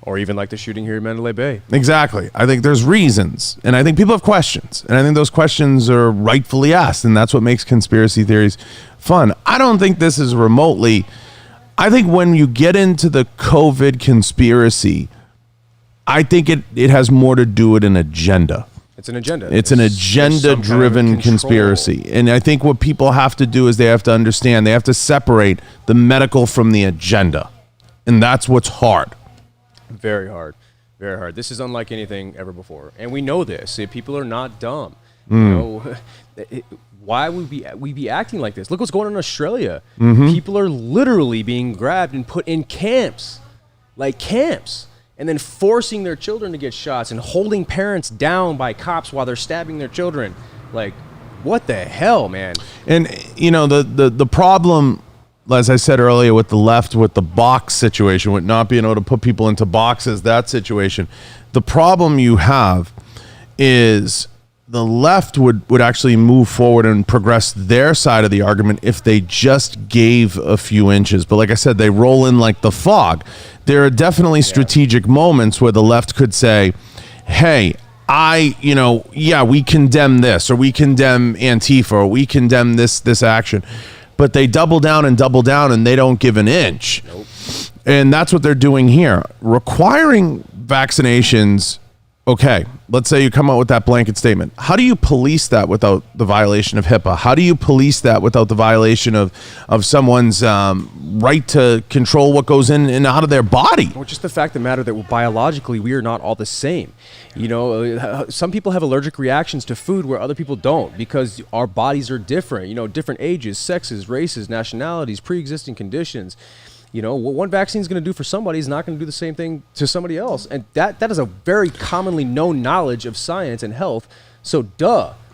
Or even like the shooting here in Mandalay Bay. Exactly. I think there's reasons, and I think people have questions, and I think those questions are rightfully asked, and that's what makes conspiracy theories fun. I don't think this is remotely. I think when you get into the COVID conspiracy, I think it has more to do with an agenda. It's an agenda. It's an agenda-driven conspiracy. And I think what people have to do is they have to understand, they have to separate the medical from the agenda. And that's what's hard. Very hard. Very hard. This is unlike anything ever before. And we know this. People are not dumb. You know, why would we be acting like this? Look what's going on in Australia. People are literally being grabbed and put in camps, and then forcing their children to get shots and holding parents down by cops while they're stabbing their children. Like, what the hell, man? And, you know, the problem, as I said earlier, with the left, with the box situation, with not being able to put people into boxes, that situation, the problem you have is the left would actually move forward and progress their side of the argument if they just gave a few inches. But like I said, they roll in like the fog. There are definitely strategic moments where the left could say, hey, we condemn this, or we condemn Antifa, or we condemn this action. But they double down and they don't give an inch. Nope. And that's what they're doing here. Requiring vaccinations. Okay, let's say you come out with that blanket statement. How do you police that without the violation of HIPAA? How do you police that without the violation of someone's right to control what goes in and out of their body? Well, just the fact of the matter that biologically we are not all the same. You know, some people have allergic reactions to food where other people don't because our bodies are different. You know, different ages, sexes, races, nationalities, pre-existing conditions. You know, what one vaccine is going to do for somebody is not going to do the same thing to somebody else. And that is a very commonly known knowledge of science and health. So,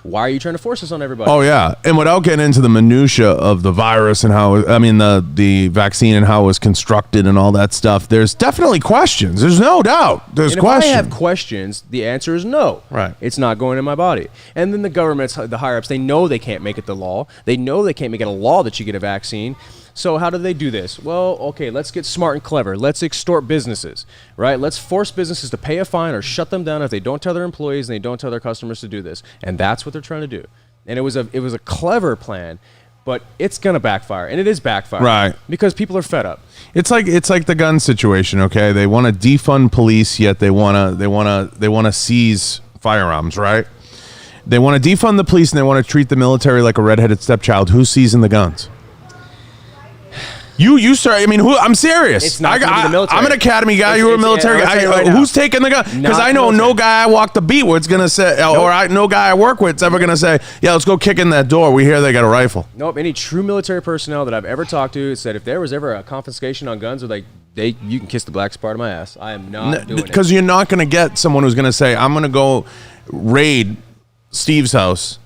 why are you trying to force this on everybody? Oh, yeah. And without getting into the minutia of the virus and the vaccine and how it was constructed and all that stuff, there's definitely questions. There's no doubt. There's questions. If I have questions, the answer is no. Right. It's not going in my body. And then the governments, the higher-ups, they know they can't make it the law. They know they can't make it a law that you get a vaccine. So how do they do this? Well, okay, let's get smart and clever. Let's extort businesses, right? Let's force businesses to pay a fine or shut them down if they don't tell their employees and they don't tell their customers to do this. And that's what they're trying to do. And it was a clever plan, but it's gonna backfire, and it is backfiring, right? Because people are fed up. It's like the gun situation. Okay, they want to defund police, yet they want to seize firearms, right? They want to defund the police and they want to treat the military like a redheaded stepchild. Who's seizing the guns? You start. I mean, I'm serious. It's not gonna be the military. I'm an academy guy. You're a military guy. Who's taking the gun? Because I know no guy I walk the beat with is gonna say, no guy I work with is ever gonna say, yeah, let's go kick in that door. We hear they got a rifle. Nope. Any true military personnel that I've ever talked to said if there was ever a confiscation on guns, or you can kiss the black part of my ass. I am not doing it. Because you're not gonna get someone who's gonna say, I'm gonna go raid Steve's house.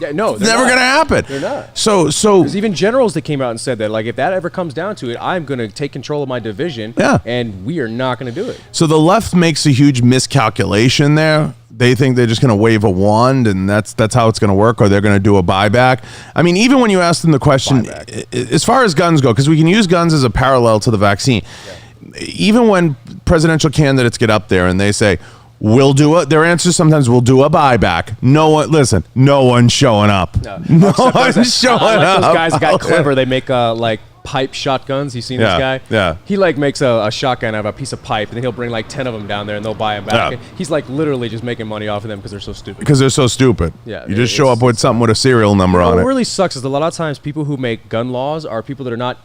Yeah, no, it's never going to happen. They're not. So there's even generals that came out and said that, like, if that ever comes down to it, I'm going to take control of my division. Yeah. And we are not going to do it. So the left makes a huge miscalculation there. They think they're just going to wave a wand and that's how it's going to work, or they're going to do a buyback. I mean, even when you ask them the question, as far as guns go, because we can use guns as a parallel to the vaccine. Yeah. Even when presidential candidates get up there and they say, We'll do it. Their answer sometimes we'll do a buyback. No one, listen, no one's showing up. No one's showing up. Those guys got clever. They make like pipe shotguns. You seen this guy? Yeah. He like makes a shotgun out of a piece of pipe, and then he'll bring like 10 of them down there, and they'll buy them back. Yeah. He's like literally just making money off of them because they're so stupid. Because they're so stupid. Yeah. You just show up with something with a serial number on it. What really sucks is a lot of times people who make gun laws are people that are not,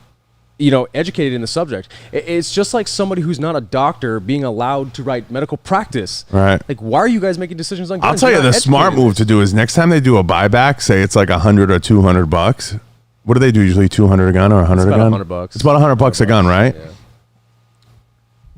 educated in the subject. It's just like somebody who's not a doctor being allowed to write medical practice. Right. Like, why are you guys making decisions on guns? I'll tell you, the smart move to do is next time they do a buyback, say it's like $100 or $200. What do they do usually? 200 a gun or 100 a gun? It's about $100. It's about $100 a gun, right? Yeah.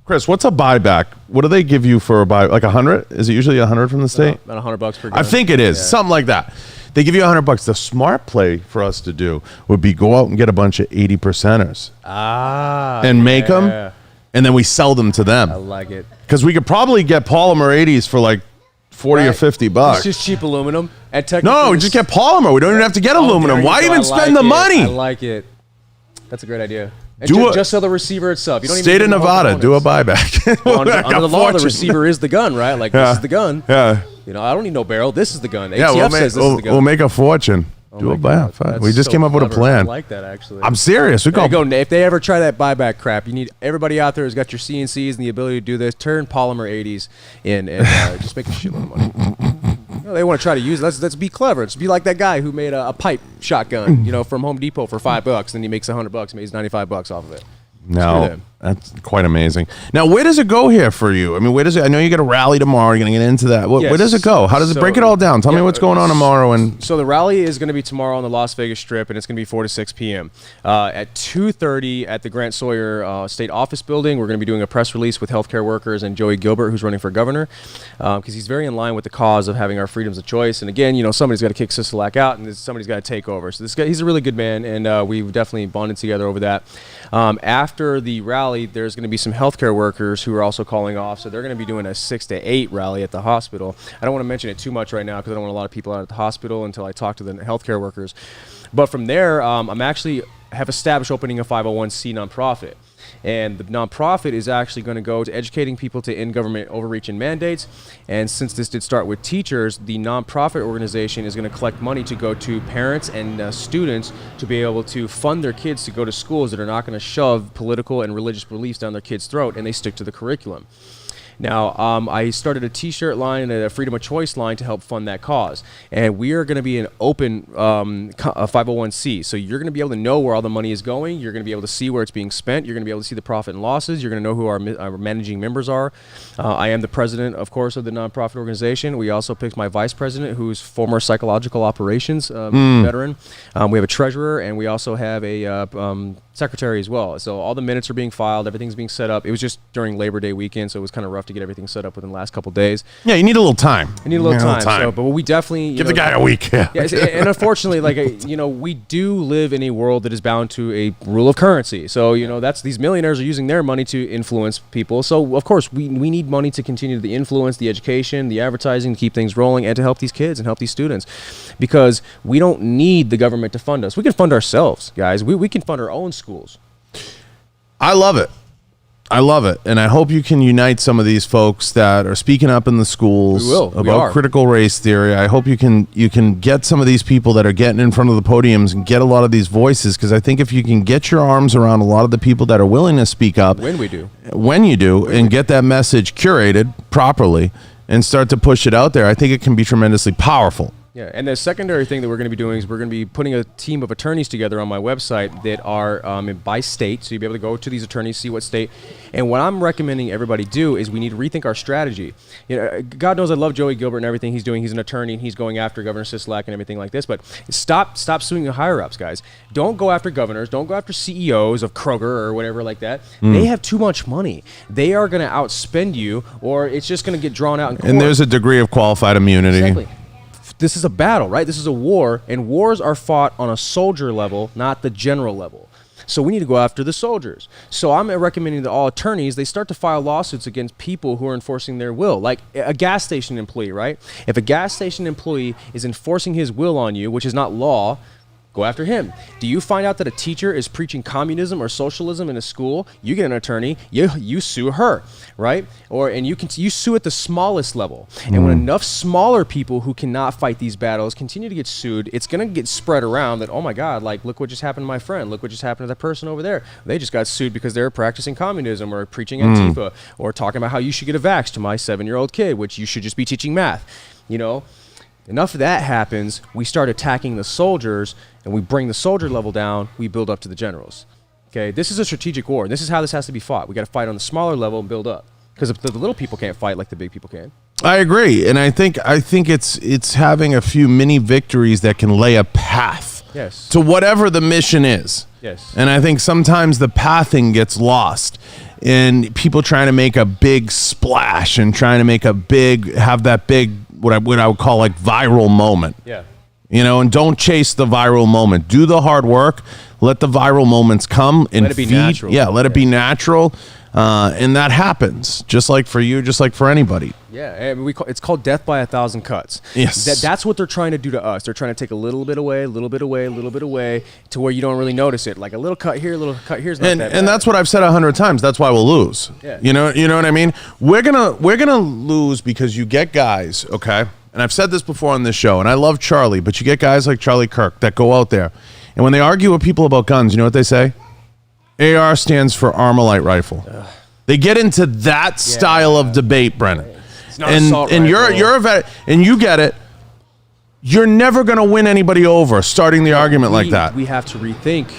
Chris, what's a buyback? What do they give you for a buy? Like 100? Is it usually 100 from the state? About $100 per gun. I think it is. Yeah. Something like that. They give you $100. The smart play for us to do would be go out and get a bunch of 80%ers and make them, and then we sell them to them. I like it. Because we could probably get polymer 80s for like 40 or 50 bucks. It's just cheap aluminum. And No, we just get polymer. We don't even have to get aluminum. Why even spend the money? I like it. That's a great idea. And just sell the receiver itself. You don't State even of Nevada, do a buyback. Well, under the law, the receiver is the gun, right? Like, this is the gun. Yeah. I don't need no barrel. This is the gun. Yeah, ATF says this is the gun. We'll make a fortune. Do a buyback. We just came up with a plan. I like that, actually. I'm serious. We go. If they ever try that buyback crap, you need everybody out there who's got your CNCs and the ability to do this. Turn polymer 80s in and just make a shitload of money. They want to try to use it. Let's be clever. Let's be like that guy who made a pipe shotgun, from Home Depot for $5. Then he makes $100. He makes $95 off of it. No, that's quite amazing. Now, where does it go here for you? I mean, where does it? I know you got a rally tomorrow. You're going to get into that. Where does it go? How does it break it all down? Tell me what's going on tomorrow. So the rally is going to be tomorrow on the Las Vegas Strip, and it's going to be 4 to 6 p.m. At 2:30 at the Grant Sawyer State Office Building, we're going to be doing a press release with healthcare workers and Joey Gilbert, who's running for governor, because he's very in line with the cause of having our freedoms of choice. And again, somebody's got to kick Sisolak out, and somebody's got to take over. So this guy, he's a really good man, and we've definitely bonded together over that. After the rally, there's going to be some healthcare workers who are also calling off, so they're going to be doing a 6 to 8 rally at the hospital. I don't want to mention it too much right now because I don't want a lot of people out at the hospital until I talk to the healthcare workers. But from there, I'm actually have established opening a 501c nonprofit. And the nonprofit is actually going to go to educating people to end government overreach and mandates. And since this did start with teachers, the nonprofit organization is going to collect money to go to parents and students to be able to fund their kids to go to schools that are not going to shove political and religious beliefs down their kids' throat, and they stick to the curriculum. Now, I started a T-shirt line and a Freedom of Choice line to help fund that cause. And we are going to be an open 501c. So you're going to be able to know where all the money is going. You're going to be able to see where it's being spent. You're going to be able to see the profit and losses. You're going to know who our managing members are. I am the president, of course, of the nonprofit organization. We also picked my vice president, who's former psychological operations veteran. We have a treasurer, and we also have a secretary as well. So all the minutes are being filed. Everything's being set up. It was just during Labor Day weekend, so it was kind of rough to get everything set up within the last couple of days. Yeah, you need a little time. I need a little time. So, but we definitely give the guy a week. Yeah. And unfortunately, we do live in a world that is bound to a rule of currency. So that's these millionaires are using their money to influence people. So of course we need money to continue the influence, the education, the advertising, to keep things rolling, and to help these kids and help these students, because we don't need the government to fund us. We can fund ourselves, guys. We can fund our own schools. I love it. And I hope you can unite some of these folks that are speaking up in the schools about critical race theory. I hope you can get some of these people that are getting in front of the podiums and get a lot of these voices, because I think if you can get your arms around a lot of the people that are willing to speak up, when you do, and get that message curated properly and start to push it out there, I think it can be tremendously powerful. Yeah, and the secondary thing that we're going to be doing is we're going to be putting a team of attorneys together on my website that are by state, so you'll be able to go to these attorneys, see what state. And what I'm recommending everybody do is we need to rethink our strategy. God knows I love Joey Gilbert and everything he's doing. He's an attorney, and he's going after Governor Sisolak and everything like this. But stop suing the higher-ups, guys. Don't go after governors. Don't go after CEOs of Kroger or whatever like that. They have too much money. They are going to outspend you, or it's just going to get drawn out in court. And there's a degree of qualified immunity. Exactly. This is a battle, right? This is a war, and wars are fought on a soldier level, not the general level. So we need to go after the soldiers. So I'm recommending that all attorneys, they start to file lawsuits against people who are enforcing their will, like a gas station employee, right? If a gas station employee is enforcing his will on you, which is not law, Go after him. Do you find out that a teacher is preaching communism or socialism in a school? You get an attorney. You sue her, right? And you sue at the smallest level. And when enough smaller people who cannot fight these battles continue to get sued, it's gonna get spread around that, oh my God, like look what just happened to my friend. Look what just happened to that person over there. They just got sued because they were practicing communism or preaching Antifa or talking about how you should get a vax to my 7-year-old kid, which you should just be teaching math. You know. Enough of that happens, we start attacking the soldiers, and we bring the soldier level down, we build up to the generals. Okay, this is a strategic war. This is how this has to be fought. We got to fight on the smaller level and build up. Because the little people can't fight like the big people can. I agree, and I think it's having a few mini victories that can lay a path to whatever the mission is. Yes. And I think sometimes the pathing gets lost. And people trying to make a big splash and trying to make have that big, what I would call like viral moment. Yeah. You know, and don't chase the viral moment. Do the hard work. Let the viral moments come and let it be natural. Yeah, let it be natural. And that happens, just like for you, just like for anybody. Yeah, and it's called death by 1,000 cuts. Yes. That's what they're trying to do to us. They're trying to take a little bit away, a little bit away, a little bit away, to where you don't really notice it. Like a little cut here, a little cut here's not that bad. And that's what I've said 100 times. That's why we'll lose. Yeah. You know what I mean? We're gonna lose because you get guys, okay? And I've said this before on this show, and I love Charlie, but you get guys like Charlie Kirk that go out there, and when they argue with people about guns, you know what they say? AR stands for Armalite rifle. They get into that style of debate, Brennan. It's not assault rifle. You're a vet, and you get it. You're never going to win anybody over starting the argument like that. We have to rethink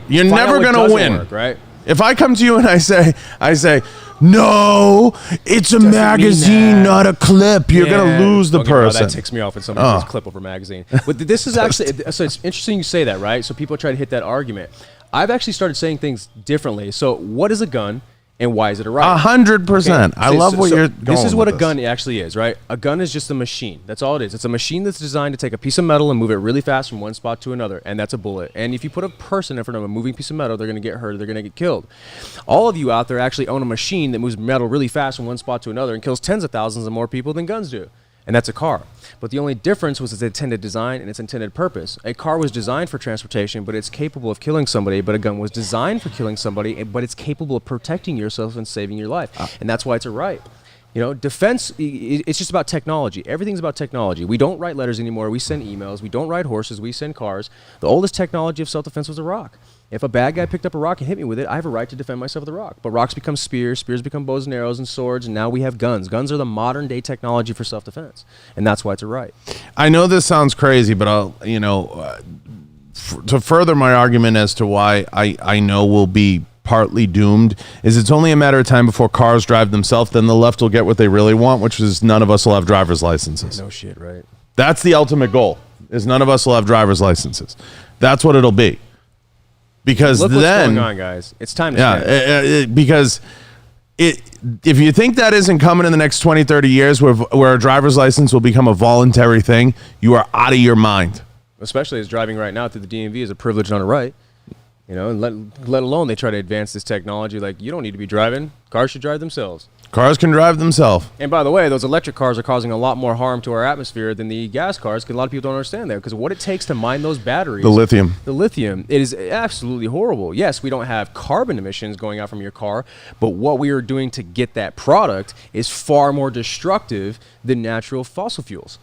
You're never going to win, work, right? If I come to you and I say, no, it's a magazine, not a clip. You're going to lose the person. That ticks me off when somebody says clip over magazine. But this is actually, so it's interesting you say that, right? So people try to hit that argument. I've actually started saying things differently. So what is a gun? And why is it a right? 100%. Okay. I love what you're going This is what with a gun actually is, right? A gun is just a machine. That's all it is. It's a machine that's designed to take a piece of metal and move it really fast from one spot to another, and that's a bullet. And if you put a person in front of a moving piece of metal, they're going to get hurt, they're going to get killed. All of you out there actually own a machine that moves metal really fast from one spot to another and kills tens of thousands of more people than guns do. And that's a car. But the only difference was its intended design and its intended purpose. A car was designed for transportation, but it's capable of killing somebody. But a gun was designed for killing somebody, but it's capable of protecting yourself and saving your life. And that's why it's a right. You know, defense, it's just about technology. Everything's about technology. We don't write letters anymore. We send emails. We don't ride horses. We send cars. The oldest technology of self-defense was a rock. If a bad guy picked up a rock and hit me with it, I have a right to defend myself with a rock. But rocks become spears, spears become bows and arrows and swords, and now we have guns. Guns are the modern day technology for self-defense, and that's why it's a right. I know this sounds crazy, but to further my argument as to why I know we'll be partly doomed is it's only a matter of time before cars drive themselves, then the left will get what they really want, which is none of us will have driver's licenses. No shit, right? That's the ultimate goal, is none of us will have driver's licenses. That's what it'll be. Because look then, what's going on, guys. It's time to because if you think that isn't coming in the next 20, 30 years where a driver's license will become a voluntary thing, you are out of your mind. Especially as driving right now through the DMV is a privilege, not a right. You know, and let alone they try to advance this technology. Like, you don't need to be driving. Cars should drive themselves. Cars can drive themselves. And by the way, those electric cars are causing a lot more harm to our atmosphere than the gas cars, because a lot of people don't understand that. Because what it takes to mine those batteries. The lithium, it is absolutely horrible. Yes, we don't have carbon emissions going out from your car, but what we are doing to get that product is far more destructive than natural fossil fuels.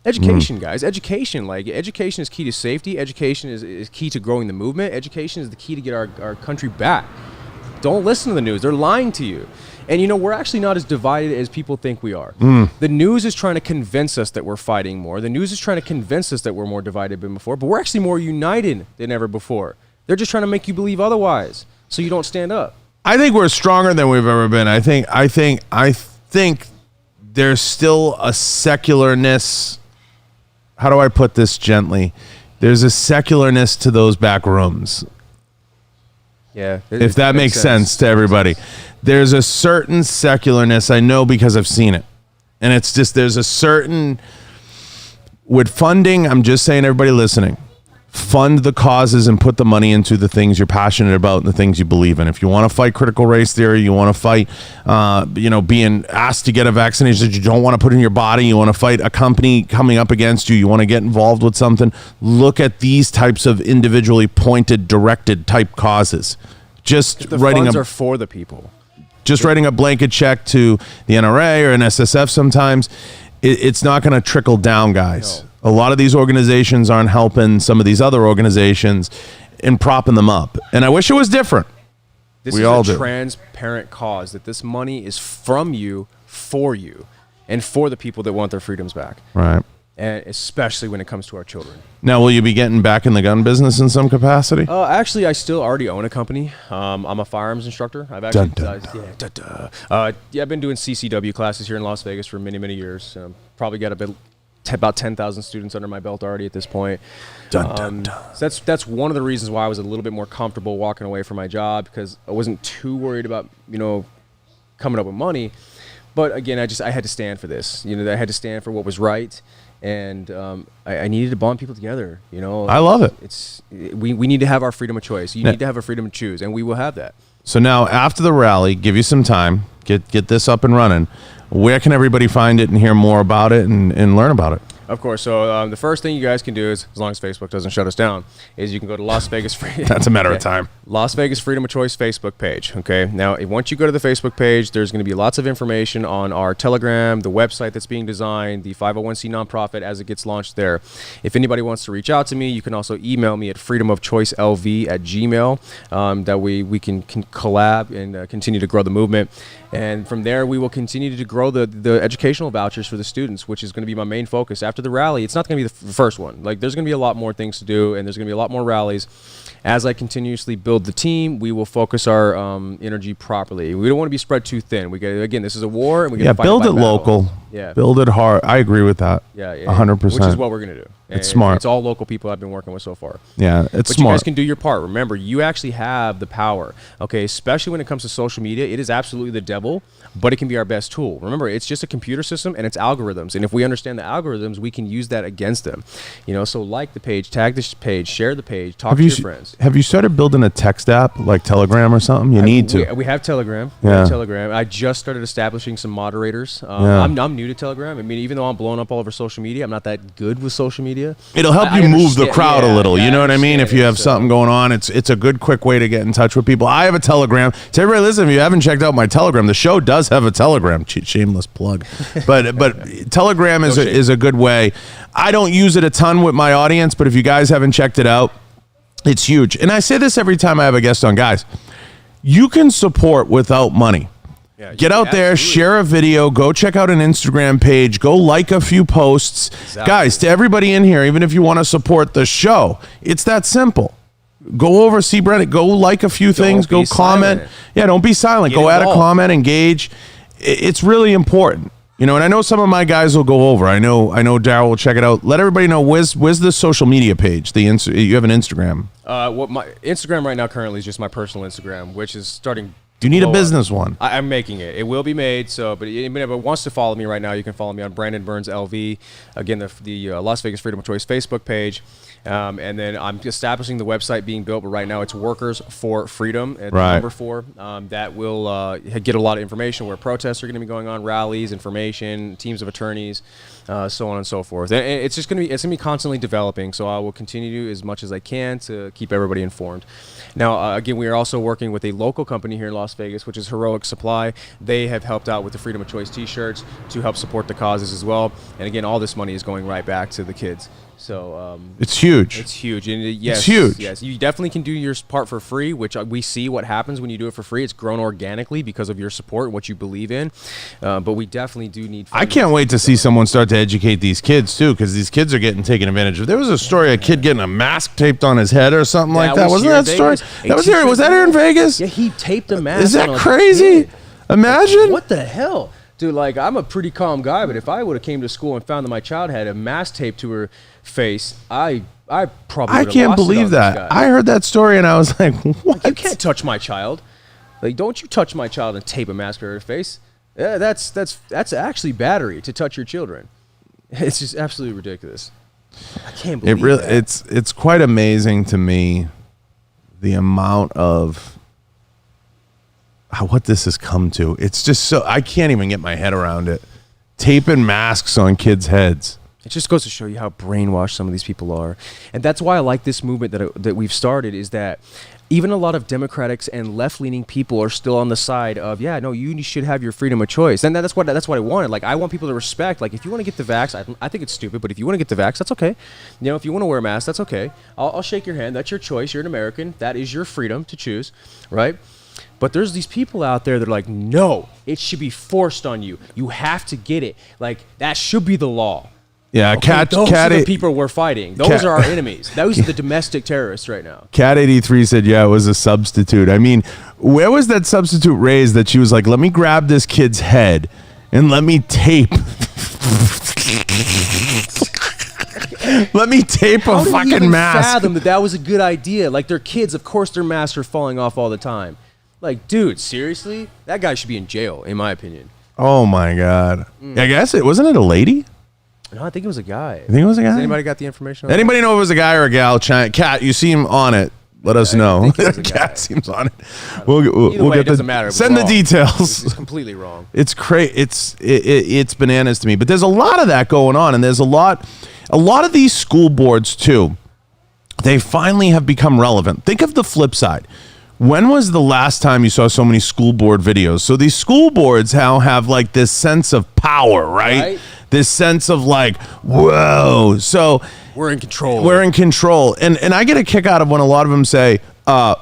Education, guys. Education is key to safety. Education is key to growing the movement. Education is the key to get our country back. Don't listen to the news. They're lying to you. And, you know, we're actually not as divided as people think we are. The news is trying to convince us that we're fighting more. The news is trying to convince us that we're more divided than before, but we're actually more united than ever before. They're just trying to make you believe otherwise, so you don't stand up. I think we're stronger than we've ever been. I think there's still a secularness. How do I put this gently? There's a secularness to those back rooms. Yeah. If that makes sense to everybody. There's a certain secularness, I know because I've seen it. And it's just, there's a certain, with funding, I'm just saying, everybody listening, fund the causes and put the money into the things you're passionate about and the things you believe in. If you want to fight critical race theory, you want to fight, being asked to get a vaccination that you don't want to put in your body, you want to fight a company coming up against you, you want to get involved with something, look at these types of individually pointed, directed type causes. Just the writing funds are for the people. Just writing a blanket check to the NRA or an SSF sometimes, it's not going to trickle down, guys. No. A lot of these organizations aren't helping some of these other organizations and propping them up. And I wish it was different. This is a transparent cause, that this money is from you, for you, and for the people that want their freedoms back. Right. And especially when it comes to our children. Now, will you be getting back in the gun business in some capacity? Actually, I still already own a company. I'm a firearms instructor. I've actually, I've been doing CCW classes here in Las Vegas for many, many years. Probably got about 10,000 students under my belt already at this point. So that's one of the reasons why I was a little bit more comfortable walking away from my job, because I wasn't too worried about coming up with money. But again, I had to stand for this. I had to stand for what was right. And I needed to bond people together. I love it. We need to have our freedom of choice. You need to have a freedom to choose, and we will have that. So now, after the rally, give you some time, get this up and running. Where can everybody find it and hear more about it and learn about it? Of course. So the first thing you guys can do is, as long as Facebook doesn't shut us down, is you can go to Las Vegas That's a matter of time. Las Vegas Freedom of Choice Facebook page. Okay. Now, once you go to the Facebook page, there's going to be lots of information on our Telegram, the website that's being designed, the 501c nonprofit as it gets launched there. If anybody wants to reach out to me, you can also email me at freedomofchoicelv@gmail. That way we can collab and continue to grow the movement. And from there, we will continue to grow the educational vouchers for the students, which is going to be my main focus. After the rally, it's not going to be the first one. There's going to be a lot more things to do, and there's going to be a lot more rallies. As I continuously build the team, we will focus our energy properly. We don't want to be spread too thin. Again, this is a war, and we got to fight build it it local. Yeah, build it hard. I agree with that. 100%. Which is what we're going to do. It's smart. It's all local people I've been working with so far. Yeah, it's but smart. You guys can do your part. Remember, you actually have the power. Okay, especially when it comes to social media, it is absolutely the devil, but it can be our best tool. Remember, it's just a computer system and it's algorithms. And if we understand the algorithms, we can use that against them. So like the page, tag this page, share the page, talk to your friends. Have you started building a text app like Telegram or something? You need to. We have Telegram. I just started establishing some moderators. I'm new to Telegram. I mean, even though I'm blowing up all over social media, I'm not that good with social media. It'll help you move the crowd a little. You know what I mean? If you have something going on, it's a good, quick way to get in touch with people. I have a Telegram. To everybody listen, if you haven't checked out my Telegram, the show does have a Telegram. Shameless plug. But Telegram is a good way. I don't use it a ton with my audience, but if you guys haven't checked it out, it's huge. And I say this every time I have a guest on. Guys, you can support without money. Yeah, get out there, share a video, go check out an Instagram page, go like a few posts. Exactly. Guys, to everybody in here, even if you want to support the show, it's that simple. Go over, see Brent, go like a few things, go comment. Silent. Yeah, don't be silent. Go add a comment, engage. It's really important. And I know some of my guys will go over. I know Daryl will check it out. Let everybody know, where's the social media page? You have an Instagram. My Instagram right now currently is just my personal Instagram, which is starting. Do you need a business one? I'm making it. It will be made. So, but anybody that wants to follow me right now, you can follow me on Brandon Burns LV. Again, the Las Vegas Freedom of Choice Facebook page. And then I'm establishing the website being built, but right now it's Workers for Freedom at number 4. That will get a lot of information where protests are going to be going on, rallies, information, teams of attorneys, so on and so forth. And it's just going to be constantly developing. So I will continue as much as I can to keep everybody informed. Now, again, we are also working with a local company here in Las Vegas, which is Heroic Supply. They have helped out with the Freedom of Choice T-shirts to help support the causes as well. And again, all this money is going right back to the kids. So it's huge. It's huge, and yes, it's huge. Yes, you definitely can do your part for free, which we see what happens when you do it for free. It's grown organically because of your support and what you believe in. But we definitely do need. I can't wait to see someone start to educate these kids too, because these kids are getting taken advantage of. There was a story, a kid getting a mask taped on his head or something like that. Wasn't that story? That was here. Was that here in Vegas? Yeah, he taped a mask. Is that crazy? Imagine. What the hell? Dude, I'm a pretty calm guy, but if I would have came to school and found that my child had a mask taped to her face, I probably would have can't believe that. I heard that story and I was like, what? You can't touch my child. Don't you touch my child and tape a mask to her face. Yeah, that's actually battery to touch your children. It's just absolutely ridiculous. I can't believe it's quite amazing to me the amount of what this has come to. It's just so I can't even get my head around it. Taping masks on kids' heads. It just goes to show you how brainwashed some of these people are. And that's why I like this movement that we've started, is that even a lot of Democrats and left-leaning people are still on the side of, yeah, no, you should have your freedom of choice. And that's what I wanted. Like, I want people to respect, like, if you want to get the vax, I think it's stupid, but if you want to get the vax, that's okay. You know, if you want to wear a mask, that's okay. I'll shake your hand. That's your choice. You're an American. That is your freedom to choose, right? But there's these people out there that are like, no, it should be forced on you. You have to get it. Like, that should be the law. Yeah, okay, those are the people we're fighting. Those are our enemies. Those are the domestic terrorists right now. Cat 83 said, yeah, it was a substitute. I mean, where was that substitute raised that she was like, let me grab this kid's head and let me tape. Let me tape a fucking mask. Fathom that was a good idea. Like, their kids, of course, their masks are falling off all the time. Like, dude, seriously? That guy should be in jail, in my opinion. Oh, my God. I guess wasn't it a lady? No, I think it was a guy. You think it was a guy? Has anybody got the information on Anybody know if it was a guy or a gal? Cat, you seem on it. Let us know. Cat seems on it. We'll get it doesn't matter. Send the details. It's completely wrong. It's crazy. It's bananas to me. But there's a lot of that going on, and there's a lot of these school boards too. They finally have become relevant. Think of the flip side. When was the last time you saw so many school board videos? So these school boards now have like this sense of power, right? This sense of like, whoa. So we're in control. We're in control. And I get a kick out of when a lot of them say,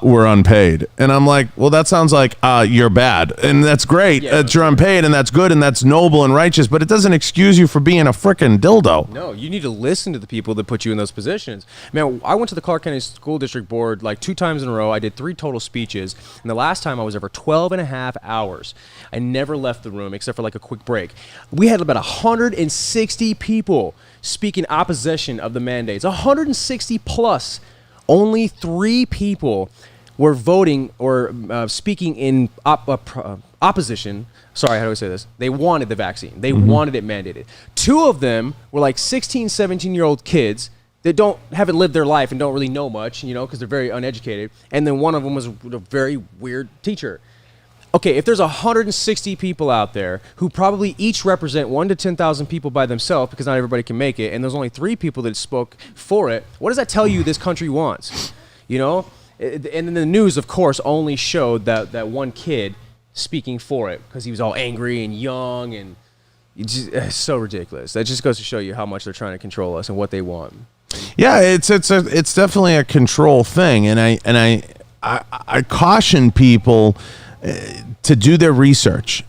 we're unpaid. And I'm like, well, that sounds like you're bad. And that's great that you're unpaid, and that's good, and that's noble and righteous, but it doesn't excuse you for being a frickin' dildo. No, you need to listen to the people that put you in those positions. Man, I went to the Clark County School District Board like 2 times in a row. I did 3 total speeches, and the last time I was there for 12 and a half hours. I never left the room except for like a quick break. We had about 160 people speaking opposition of the mandates. 160 plus. Only 3 people were voting or speaking in opposition. Sorry, how do I say this? They wanted the vaccine. They wanted it mandated. 2 of them were like 16, 17-year-old kids that haven't lived their life and don't really know much, because they're very uneducated. And then one of them was a very weird teacher. Okay, if there's 160 people out there who probably each represent 1 to 10,000 people by themselves, because not everybody can make it, and there's only 3 people that spoke for it, what does that tell you this country wants? And then the news, of course, only showed that one kid speaking for it because he was all angry and young, and it's so ridiculous. That just goes to show you how much they're trying to control us and what they want. Yeah, it's definitely a control thing, and I caution people to do their research,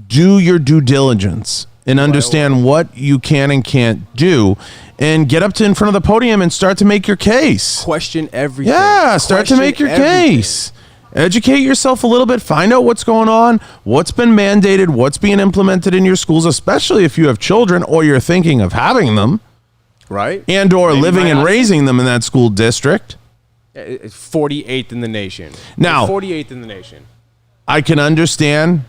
do your due diligence, and understand what you can and can't do, and get up to in front of the podium and start to make your case. Question everything. Yeah, start to make your case. Educate yourself a little bit. Find out what's going on, what's been mandated, what's being implemented in your schools, especially if you have children or you're thinking of having them, right? And or living and raising them in that school district. 48th in the nation. Now, 48th in the nation. I can understand,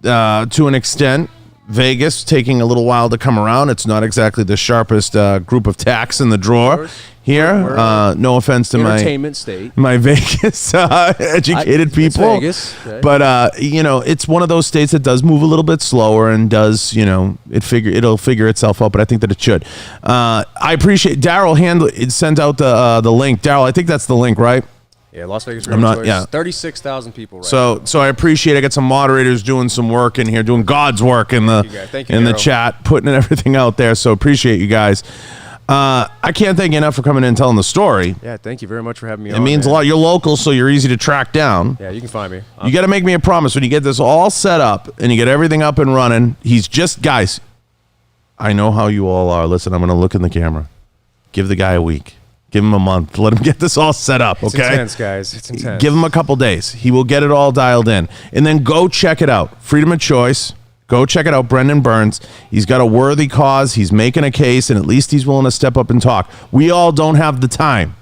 to an extent, Vegas taking a little while to come around. It's not exactly the sharpest group of tacks in the drawer here. No offense to entertainment state, my Vegas educated people, Vegas, okay. But it's one of those states that does move a little bit slower and does it'll figure itself out. But I think that it should. I appreciate Daryl sent out the link. Daryl, I think that's the link, right? Yeah, Las Vegas. 36,000 people. Right so I appreciate. I got some moderators doing some work in here, doing God's work in the the chat, putting everything out there. So appreciate you guys. I can't thank you enough for coming in and telling the story. Yeah, thank you very much for having me. It means a lot. You're local, so you're easy to track down. Yeah, you can find me. You got to make me a promise when you get this all set up and you get everything up and running. Guys, I know how you all are. Listen, I'm going to look in the camera. Give the guy a week. Give him a month. Let him get this all set up, okay? It's intense, guys. It's intense. Give him a couple days. He will get it all dialed in. And then go check it out. Freedom of choice. Go check it out. Brendan Burns. He's got a worthy cause. He's making a case, and at least he's willing to step up and talk. We all don't have the time.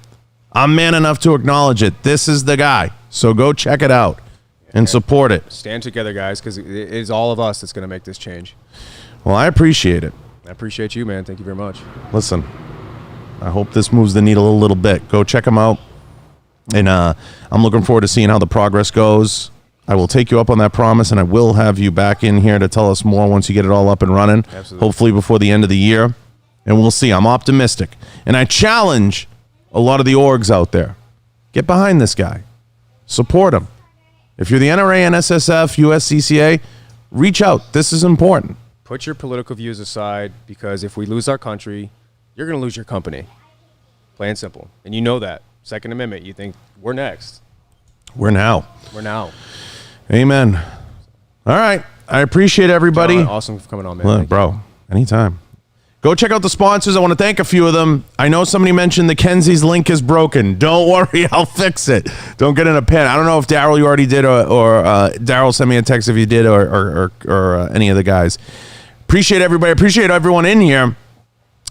I'm man enough to acknowledge it. This is the guy. So go check it out and support it. Stand together, guys, because it is all of us that's going to make this change. Well, I appreciate it. I appreciate you, man. Thank you very much. Listen, I hope this moves the needle a little bit. Go check them out. And I'm looking forward to seeing how the progress goes. I will take you up on that promise, and I will have you back in here to tell us more once you get it all up and running. Absolutely. Hopefully before the end of the year. And we'll see. I'm optimistic. And I challenge a lot of the orgs out there. Get behind this guy. Support him. If you're the NRA, NSSF, USCCA, reach out. This is important. Put your political views aside, because if we lose our country, you're going to lose your company. Plain and simple. And you know that. Second Amendment, you think, we're next. We're now. We're now. Amen. All right. I appreciate everybody. John, awesome for coming on, man. Look, bro, anytime. Go check out the sponsors. I want to thank a few of them. I know somebody mentioned the Kenzie's link is broken. Don't worry, I'll fix it. Don't get in a pen. I don't know if Daryl, you already did, or Daryl sent me a text if you did, or any of the guys. Appreciate everybody. Appreciate everyone in here.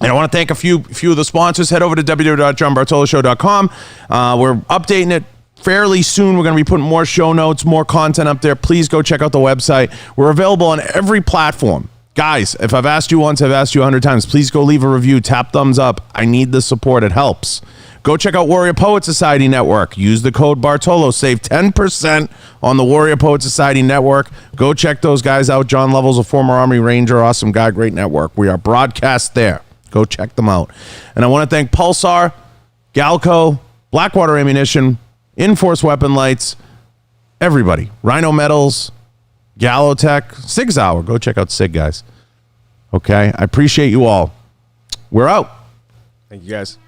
And I want to thank a few of the sponsors. Head over to www.johnbartoloshow.com. We're updating it fairly soon. We're going to be putting more show notes, more content up there. Please go check out the website. We're available on every platform. Guys, if I've asked you once, I've asked you 100 times. Please go leave a review. Tap thumbs up. I need the support. It helps. Go check out Warrior Poet Society Network. Use the code Bartolo. Save 10% on the Warrior Poet Society Network. Go check those guys out. John Lovell's a former Army Ranger. Awesome guy. Great network. We are broadcast there. Go check them out. And I want to thank Pulsar, Galco, Blackwater Ammunition, Inforce Weapon Lights, everybody. Rhino Metals, Gallotech, Sig Sauer. Go check out Sig, guys. Okay? I appreciate you all. We're out. Thank you, guys.